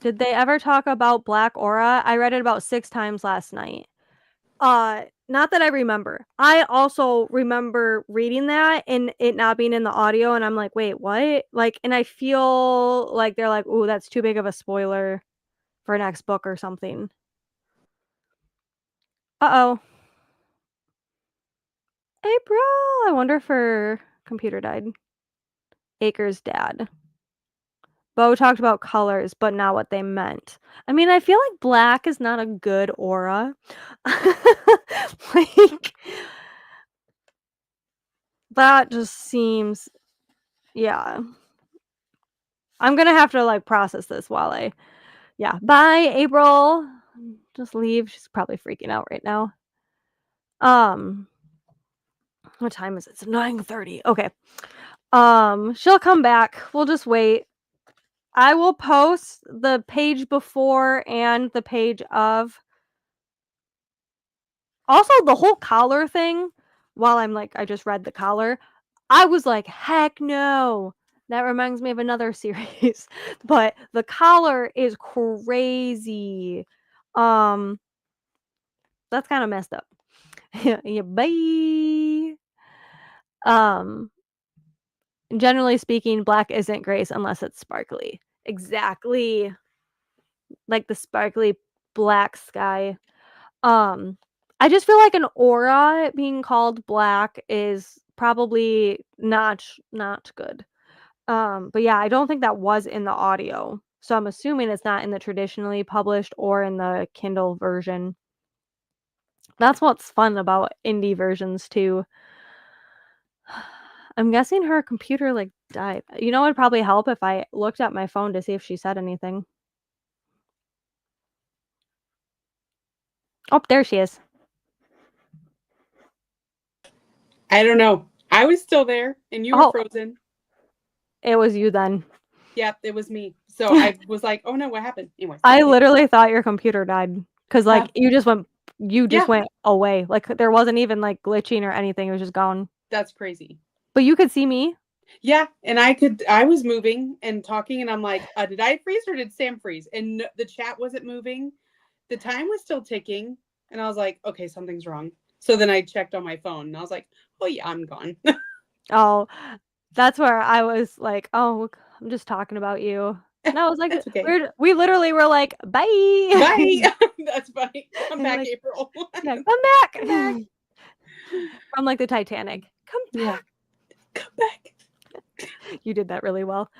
did they ever talk about Black Aura? I read it about 6 times last night. Not that I remember. I also remember reading that and it not being in the audio, and I'm like, wait, what? Like, and I feel like they're like, ooh, that's too big of a spoiler for next book or something. Uh-oh. April! I wonder if her computer died. Acre's dad. Bo talked about colors, but not what they meant. I mean, I feel like black is not a good aura. Like, that just seems, yeah. I'm gonna have to like process this while yeah. Bye, April. Just leave. She's probably freaking out right now. What time is it? It's 9:30. Okay. She'll come back. We'll just wait. I will post the page before and the page of. Also, the whole collar thing, while I'm like, I just read the collar, I was like, heck no. That reminds me of another series. But the collar is crazy. That's kind of messed up. Yeah, bye. Um, Generally speaking, black isn't grace unless it's sparkly. Exactly. Like the sparkly black sky. Um, I just feel like an aura being called black is probably not good. But yeah, I don't think that was in the audio. So I'm assuming it's not in the traditionally published or in the Kindle version. That's what's fun about indie versions too. I'm guessing her computer like died. You know, it'd probably help if I looked at my phone to see if she said anything. Oh, there she is. I don't know. I was still there and you were Oh, frozen. it was you then. Yep, it was me. So I was like, oh no, what happened? Anyways. I literally thought your computer died because like you just went Yeah, away. Like there wasn't even like glitching or anything. It was just gone. that's crazy. But you could see me. Yeah, and I was moving and talking, and I'm like, did I freeze or did Sam freeze? And the chat wasn't moving. The time was still ticking, and I was like, okay, something's wrong. So then I checked on my phone, and I was like, oh yeah, I'm gone. Oh, that's where I was like, oh, I'm just talking about you. And I was like, That's okay. we literally were like, bye. Bye. That's funny. Come back, Like, April. yeah, come back. Come back. From like the Titanic. Come Yeah. back. Come back. You did that really well.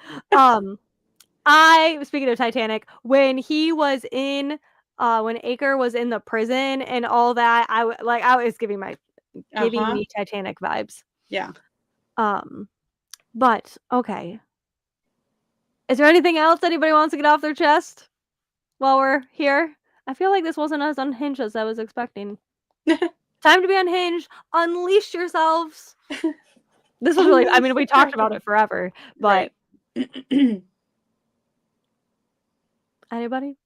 I speaking of Titanic, when he was in when Acre was in the prison and all that, I was giving Uh-huh. me Titanic vibes. Yeah. But okay. Is there anything else anybody wants to get off their chest while we're here? I feel like this wasn't as unhinged as I was expecting. Time to be unhinged. Unleash yourselves. This was really, I mean, we talked about it forever, but right. anybody?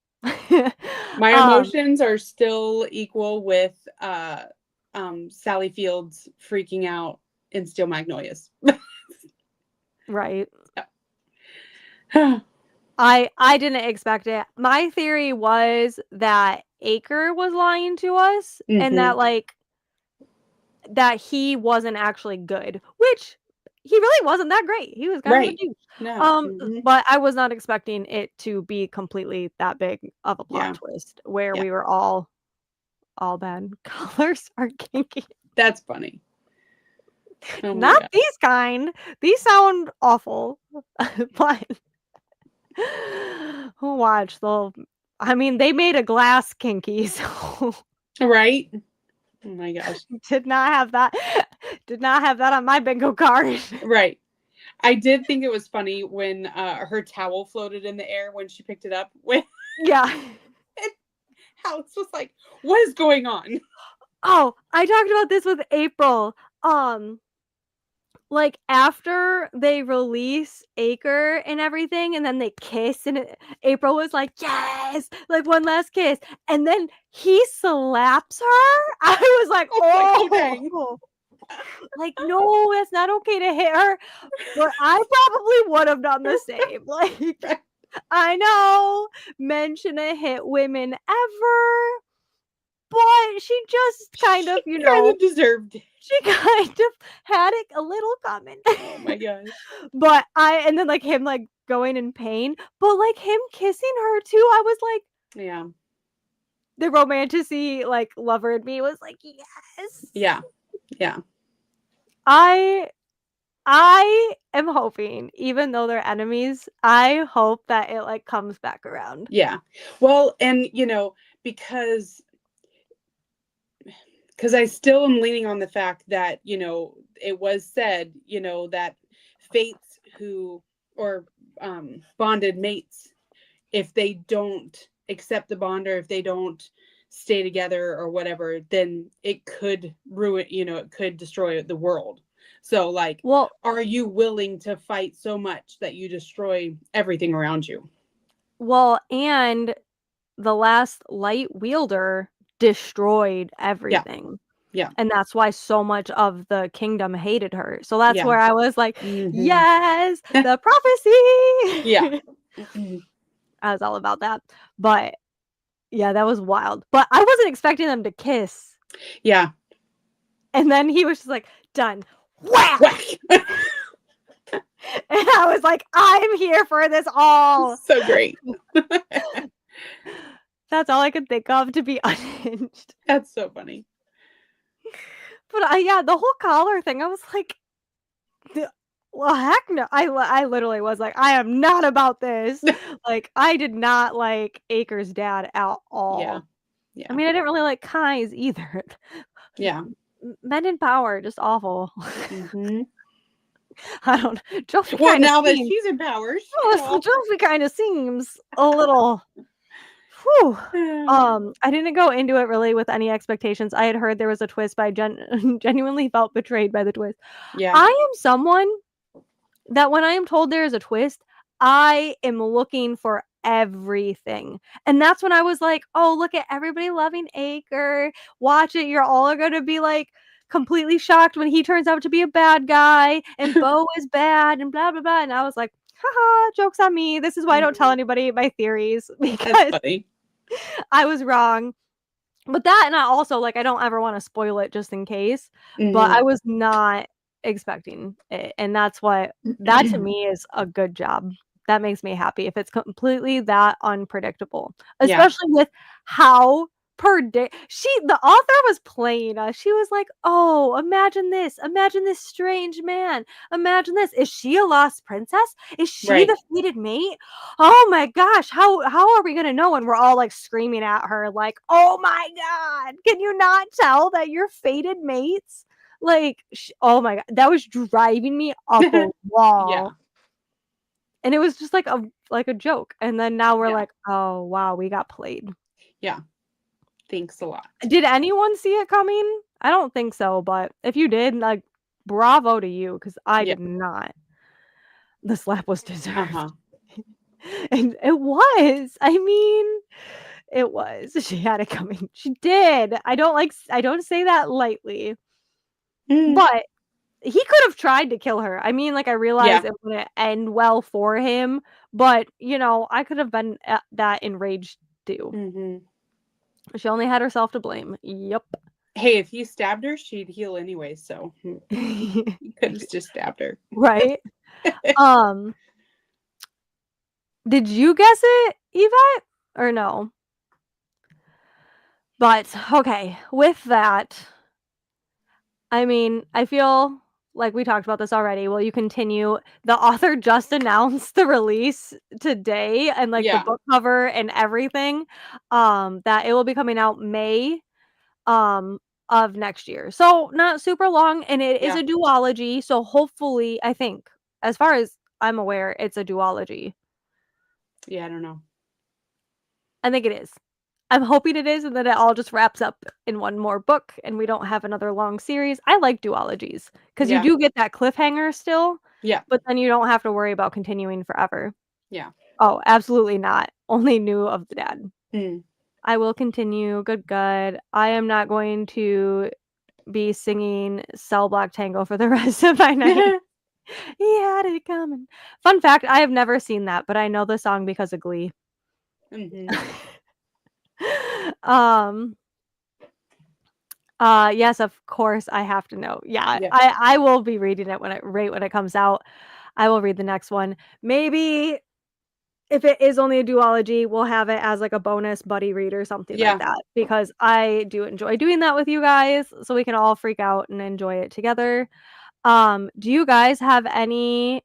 My emotions are still equal with Sally Fields freaking out in Steel Magnolias. Right. I didn't expect it. My theory was that Acre was lying to us and that like that he wasn't actually good, which he really wasn't that great. He was kind of a Right. douche. No. But I was not expecting it to be completely that big of a plot Yeah. twist where Yeah. we were all bad. Colors are kinky. That's funny. Oh my Not God. these kind. These sound awful. But watch they'll. I mean, they made a glass kinky, so Right? Oh my gosh. did not have that. Did not have that on my bingo card. Right. I did think it was funny when her towel floated in the air when she picked it up. When Yeah. Alex was like, "What is going on?" Oh, I talked about this with April. Like after they release Acre and everything, and then they kiss, and April was like, "Yes!" Like one last kiss, and then he slaps her. I was like, Oh, dang. like no, that's not okay to hit her. But I probably would have done the same. Like I know men shouldn't hit women ever, but she just kind of, She kind of deserved it. she kind of had it a little coming. Oh my gosh. But and then like him like going in pain, but like him kissing her too, I was like, Yeah. the romanticy like lover in me was like, yes. Yeah. Yeah. I am hoping, even though they're enemies, I hope that it like comes back around. Yeah. Well, and because I still am leaning on the fact that, it was said, that fates or bonded mates, if they don't accept the bond or if they don't stay together or whatever, then it could ruin, it could destroy the world. So like, Well, are you willing to fight so much that you destroy everything around you? and the last light wielder destroyed Yeah. everything. Yeah. And that's why so much of the kingdom hated her. So that's Yeah. where I was like, Hmm. yes, the Yeah. prophecy. Mhm. I was all about that. But yeah, that was wild. But I wasn't expecting them to kiss. Yeah. And then he was just like, done. Whack! Whack. And I was like, I'm here for this all. So great. That's all I could think of, to be unhinged. That's so funny. But yeah, the whole collar thing, I was like, well, heck no. I literally was like, I am not about this. Like, I did not like Acre's dad at Yeah. all. I Yeah. mean, I didn't really like Kai's either. Yeah. Men in power, just awful. Hmm. I don't know. Josie Well, kind of now that seems. she's in power, Oh, Josie kind of seems a little. Whew. I didn't go into it really with any expectations. I had heard there was a twist, but I genuinely felt betrayed by the twist. yeah. I am someone that when I am told there is a twist, I am looking for everything. And that's when I was like, oh, look at everybody loving Acre. Watch it. You're all going to be like completely shocked when he turns out to be a bad guy and Bo is bad and blah, blah, blah. And I was like, haha, joke's on me. This is why I don't tell Mhm. anybody my theories, That's because funny. I was wrong. But that, and I also, like, I don't ever wanna spoil it just in case, but Hmm. I was not expecting it, and that's what that to me is a good job. That makes me happy if it's completely that unpredictable, Yeah. especially with how the author was playing us. She was like, "Oh, imagine this strange man. Imagine this. Is she a lost princess? Is she Right. the fated mate? Oh my gosh, how are we gonna know?" And we're all like screaming at her, like, "Oh my god, can you not tell that you're fated mates?" Like, oh my god, that was driving me up a Yeah. wall. And it was just like a joke. And then now we're Yeah. like, "Oh wow, we got played." Yeah. Thanks a lot. Did anyone see it coming? I don't think so, but if you did, like, bravo to you, because I Yeah. did not. The slap was deserved. Uh-huh. And it was. I mean, it was. She had it coming. She did. I don't say that lightly, Mm. but he could have tried to kill her. I mean, like, I realize Yeah. it wouldn't end well for him, but, I could have been that enraged too. Hmm. She only had herself to blame. Yep. Hey, if he stabbed her, she'd heal anyway, so he could have just stabbed her. Right? Um, did you guess it, Yvette? Or no? But, okay, with that, I mean, I feel like we talked about this already. Will you continue? The author just announced the release today and, like, the Yeah. book cover and everything, that it will be coming out May, um, of next year. So, not super long, and it is Yeah. a duology, so hopefully, I think, as far as I'm aware, it's a duology. Yeah, I don't know. I think it is. I'm hoping it is, and then it all just wraps up in one more book, and we don't have another long series. I like duologies because you Yeah. do get that cliffhanger still, Yeah. but then you don't have to worry about continuing forever. Yeah. Oh, absolutely not. Only knew of the dad. Mm. I will continue. Good, good. I am not going to be singing Cell Block Tango for the rest of my night. He had it coming. Fun fact, I have never seen that, but I know the song because of Glee. Hmm. Um, yes, of course, I have to know. Yeah, Yeah. I will be reading it when it comes out. I will read the next one. Maybe if it is only a duology, we'll have it as, like, a bonus buddy read or something like Yeah. that, because I do enjoy doing that with you guys, so we can all freak out and enjoy it together. Do you guys have any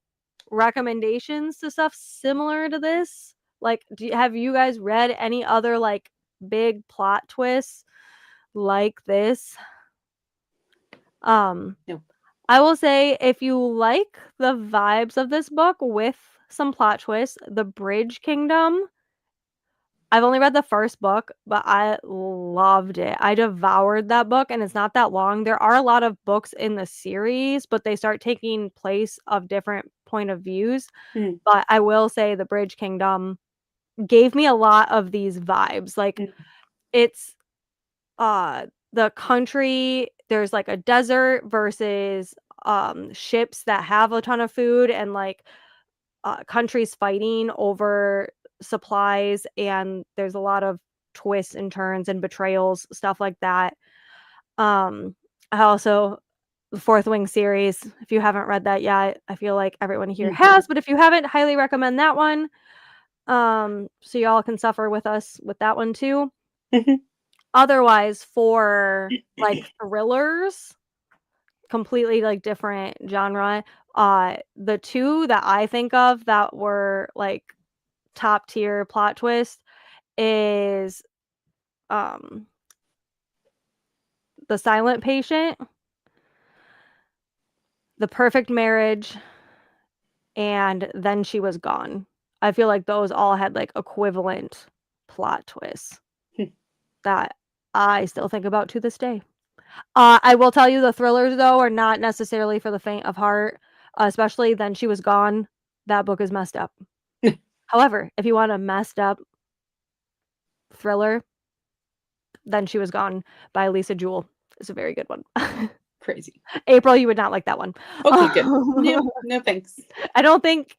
recommendations to stuff similar to this? Like, have you guys read any other, like, big plot twists like this? Um, Nope. I will say if you like the vibes of this book with some plot twists, The Bridge Kingdom I've only read the first book, but I loved it. I devoured that book, and it's not that long. There are a lot of books in the series, but they start taking place of different point of views. Mm, But I will say the Bridge Kingdom gave me a lot of these vibes. Like, mm, it's the country, there's like a desert versus ships that have a ton of food, and like countries fighting over supplies, and there's a lot of twists and turns and betrayals, stuff like that. I also the Fourth Wing series, if you haven't read that yet, I feel like everyone here mm. has, but if you haven't, highly recommend that one. So y'all can suffer with us with that one too. Mhm. Otherwise, for like thrillers, completely like different genre. The two that I think of that were like top tier plot twist is um The Silent Patient, The Perfect Marriage, and Then She Was Gone. I feel like those all had like equivalent plot twists that I still think about to this day. I will tell you the thrillers though are not necessarily for the faint of heart, especially Then She Was Gone. That book is messed up. However, if you want a messed up thriller, Then She Was Gone by Lisa Jewell is a very good one. Crazy. April, you would not like that one. Okay, good. No, no thanks. I don't think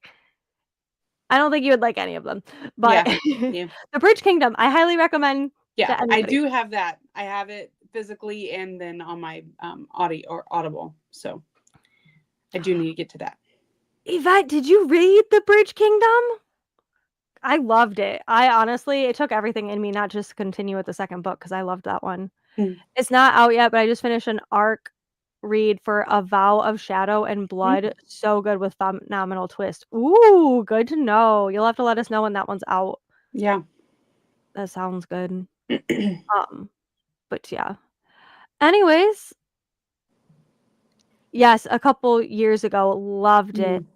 you would like any of them. But Yeah, yeah, The Bridge Kingdom, I highly recommend yeah. to I anybody. do have that. I have it physically and then on my audio or Audible. So I do need to get to that. Yvette, did you read The Bridge Kingdom? I loved it. I honestly, it took everything in me not just to continue with the second book because I loved that one. Mm, It's not out yet, but I just finished an arc read for A Vow of Shadow and mm, Blood. So good with phenomenal twist. Ooh, good to know. You'll have to let us know when that one's out. yeah. That sounds good. Um, but yeah. Anyways, yes, a couple years ago, loved it. Mm.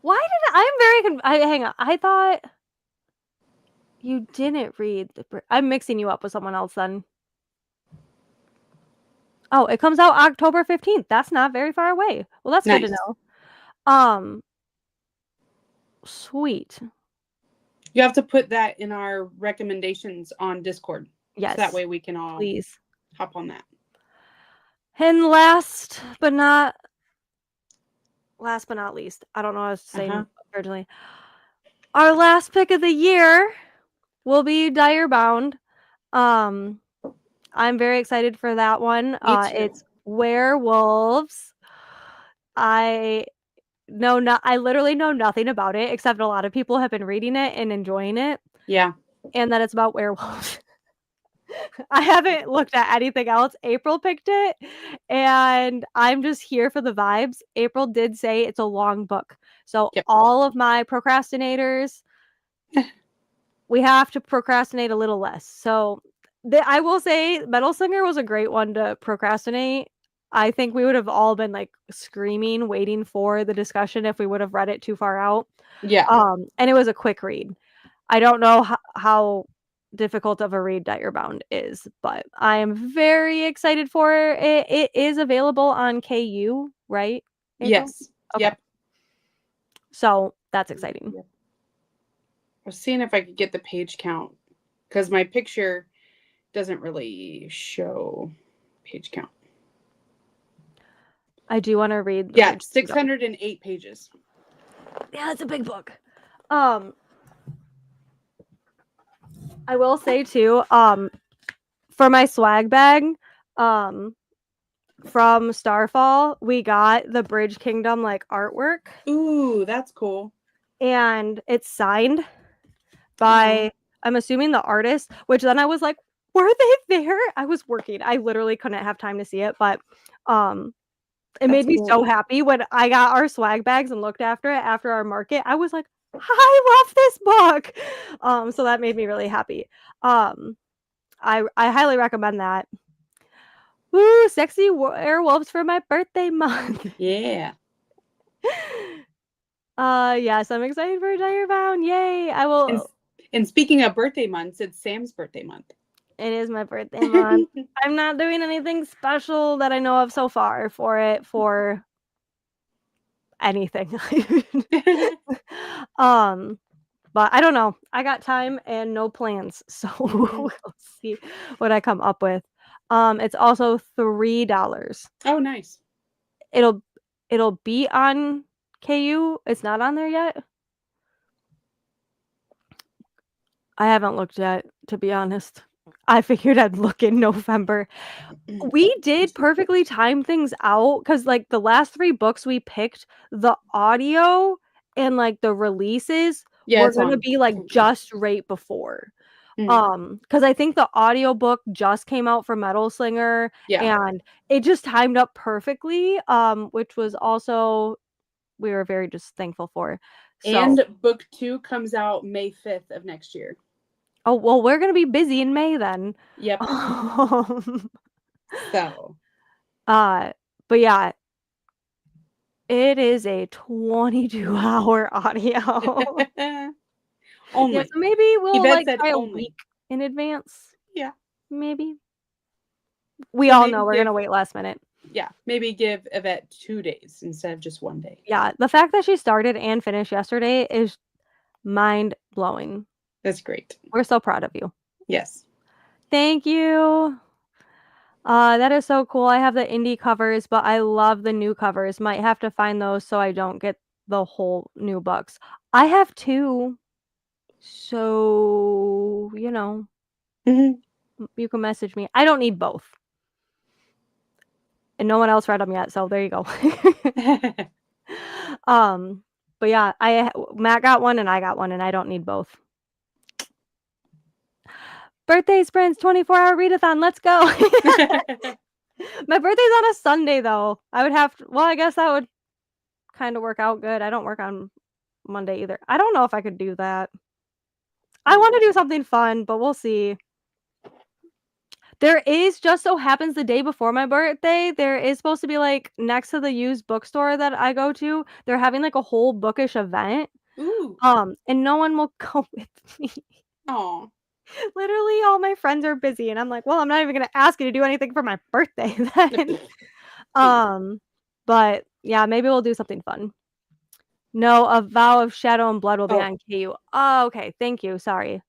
Why did I'm very hang on. I thought you didn't read I'm mixing you up with someone else then. Oh, it comes out October 15th. That's not very far away. Well, that's good to Nice. know. Um, Sweet. You have to put that in our recommendations on Discord. So that Yes, way we can all please. hop on that. And last but not least, I don't know what I was Uh-huh. saying originally. Our last pick of the year will be Direbound. Um, I'm very excited for that one. Me too. It's werewolves. I I literally know nothing about it except a lot of people have been reading it and enjoying it, Yeah. and that it's about werewolves. I haven't looked at anything else. April picked it, and I'm just here for the vibes. April did say it's a long book. So Yep. all of my procrastinators, we have to procrastinate a little less. So I will say Metal Slinger was a great one to procrastinate. I think we would have all been like screaming, waiting for the discussion if we would have read it too far out. Yeah. And it was a quick read. I don't know how difficult of a read Direbound is, but I am very excited for it. It is available on KU, right, April? Yes. Okay. Yep. So that's exciting. Yep. I was seeing if I could get the page count because my picture doesn't really show page count. I do want to read the Yeah, Bridge Kingdom. 608 pages. Yeah, that's a big book. I will say too, for my swag bag, from Starfall, we got the Bridge Kingdom like artwork, Ooh, that's cool. and it's signed Aw. by I'm assuming the artist, which then I was like, were they there? I was working. I literally couldn't have time to see it, but it That's made me cool. so happy when I got our swag bags and looked after it after our market. I was like, I love this book. So that made me really happy. I highly recommend that. Woo, sexy werewolves for my birthday month. Yeah. Yes, I'm excited for Dire Bound. Yay! I And will. and speaking of birthday months, it's Sam's birthday month. It is my birthday month. I'm not doing anything special that I know of so far for anything. um, but I don't know. I got time and no plans, so we'll see what I come up with. It's also $3. Oh, nice. It'll it'll be on KU. It's not on there yet. I haven't looked yet, to be honest. I figured I'd look in November. We did perfectly time things out because, like, the last 3 books we picked, the audio and, like, the releases Yeah, were it's gonna on. be, like, just right before. Mm, Because I think the audiobook just came out for Metal Slinger, yeah. and it just timed up perfectly, which was also we were very just thankful for. So And book 2 comes out May 5th of next year. oh, well, we're gonna be busy in May then. Yep. Um, So. uh, but yeah, it is a 22-hour audio. Yeah, Only. so maybe we'll, Yvette like, said try a only. week in advance, Yeah. maybe. We So all maybe know we're give, gonna wait last minute. yeah, maybe give Yvette 2 days instead of just 1 day. Yeah, the fact that she started and finished yesterday is mind-blowing. That's great. We're so proud of you. Yes. Thank you. That is so cool. I have the indie covers, but I love the new covers. Might have to find those so I don't get the whole new books. I have 2, so, Mhm. you can message me. I don't need both. And no one else read them yet, so there you go. Um, but yeah, Matt got one and I got one, and I don't need both. Birthday sprints, 24-hour readathon, let's go. My birthday's on a Sunday, though. I guess that would kinda work out good. I don't work on Monday either. I don't know if I could do that. I wanna do something fun, but we'll see. There is just so happens the day before my birthday, there is supposed to be, like, next to the used bookstore that I go to, they're having, like, a whole bookish event, Ooh. and no one will go with me. Aw. Literally, all my friends are busy, and I'm like, "Well, I'm not even gonna ask you to do anything for my birthday then." Please. Um, but, yeah, maybe we'll do something fun. No, A Vow of Shadow and Blood will be Oh. on KU. Oh, okay, thank you, sorry.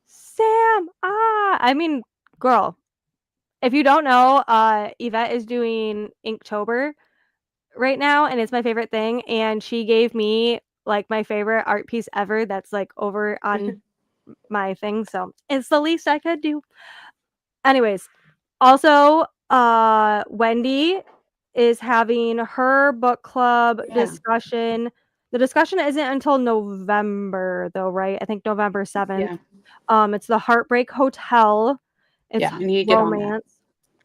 Sam! I mean, girl, if you don't know, Yvette is doing Inktober right now, and it's my favorite thing, and she gave me, like, my favorite art piece ever that's, like, over on my thing, so it's the least I could do. Anyways, also, Wendy is having her book club Yeah. discussion. The discussion isn't until November though, right? I think November 7th. Yeah. It's The Heartbreak Hotel. It's Yeah. I need to get on that. romance.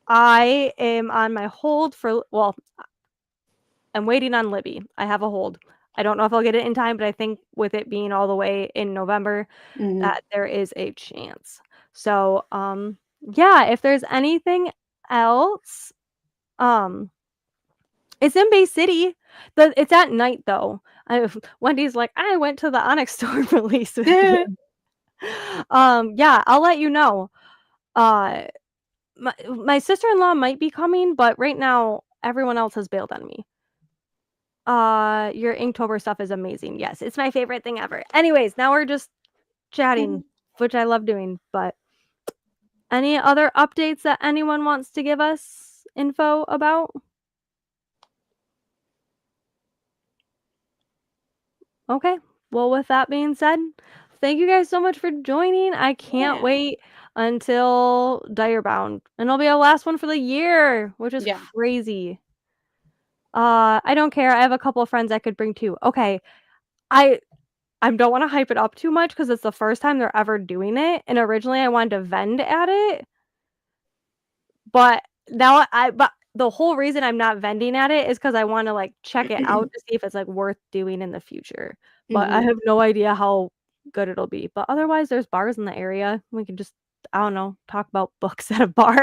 I am on my hold for I'm waiting on Libby. I have a hold. I don't know if I'll get it in time, but I think with it being all the way in November, Mhm. that there is a chance. So, yeah, if there's anything else, um, it's in Bay City. It's at night though. Wendy's like, I went to the Onyx Storm release with you. Yeah, I'll let you know. Uh, my sister-in-law might be coming, but right now everyone else has bailed on me. Your Inktober stuff is amazing. Yes, it's my favorite thing ever. Anyways, now we're just chatting, which I love doing, but any other updates that anyone wants to give us info about? Okay. Well, with that being said, thank you guys so much for joining. I can't Yeah. wait until Direbound, and it'll be our last one for the year, which is Yeah. crazy. I don't care. I have a couple of friends I could bring too. Okay. I I don't wanna hype it up too much because it's the first time they're ever doing it, and originally I wanted to vend at it, but but the whole reason I'm not vending at it is because I wanna, like, check it out to see if it's, like, worth doing in the future, but I Mhm. have no idea how good it'll be, but otherwise, there's bars in the area. We can just, I don't know, talk about books at a bar.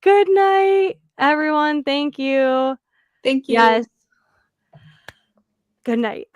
Good night, everyone. Thank you. Thank Yes. you. Good night.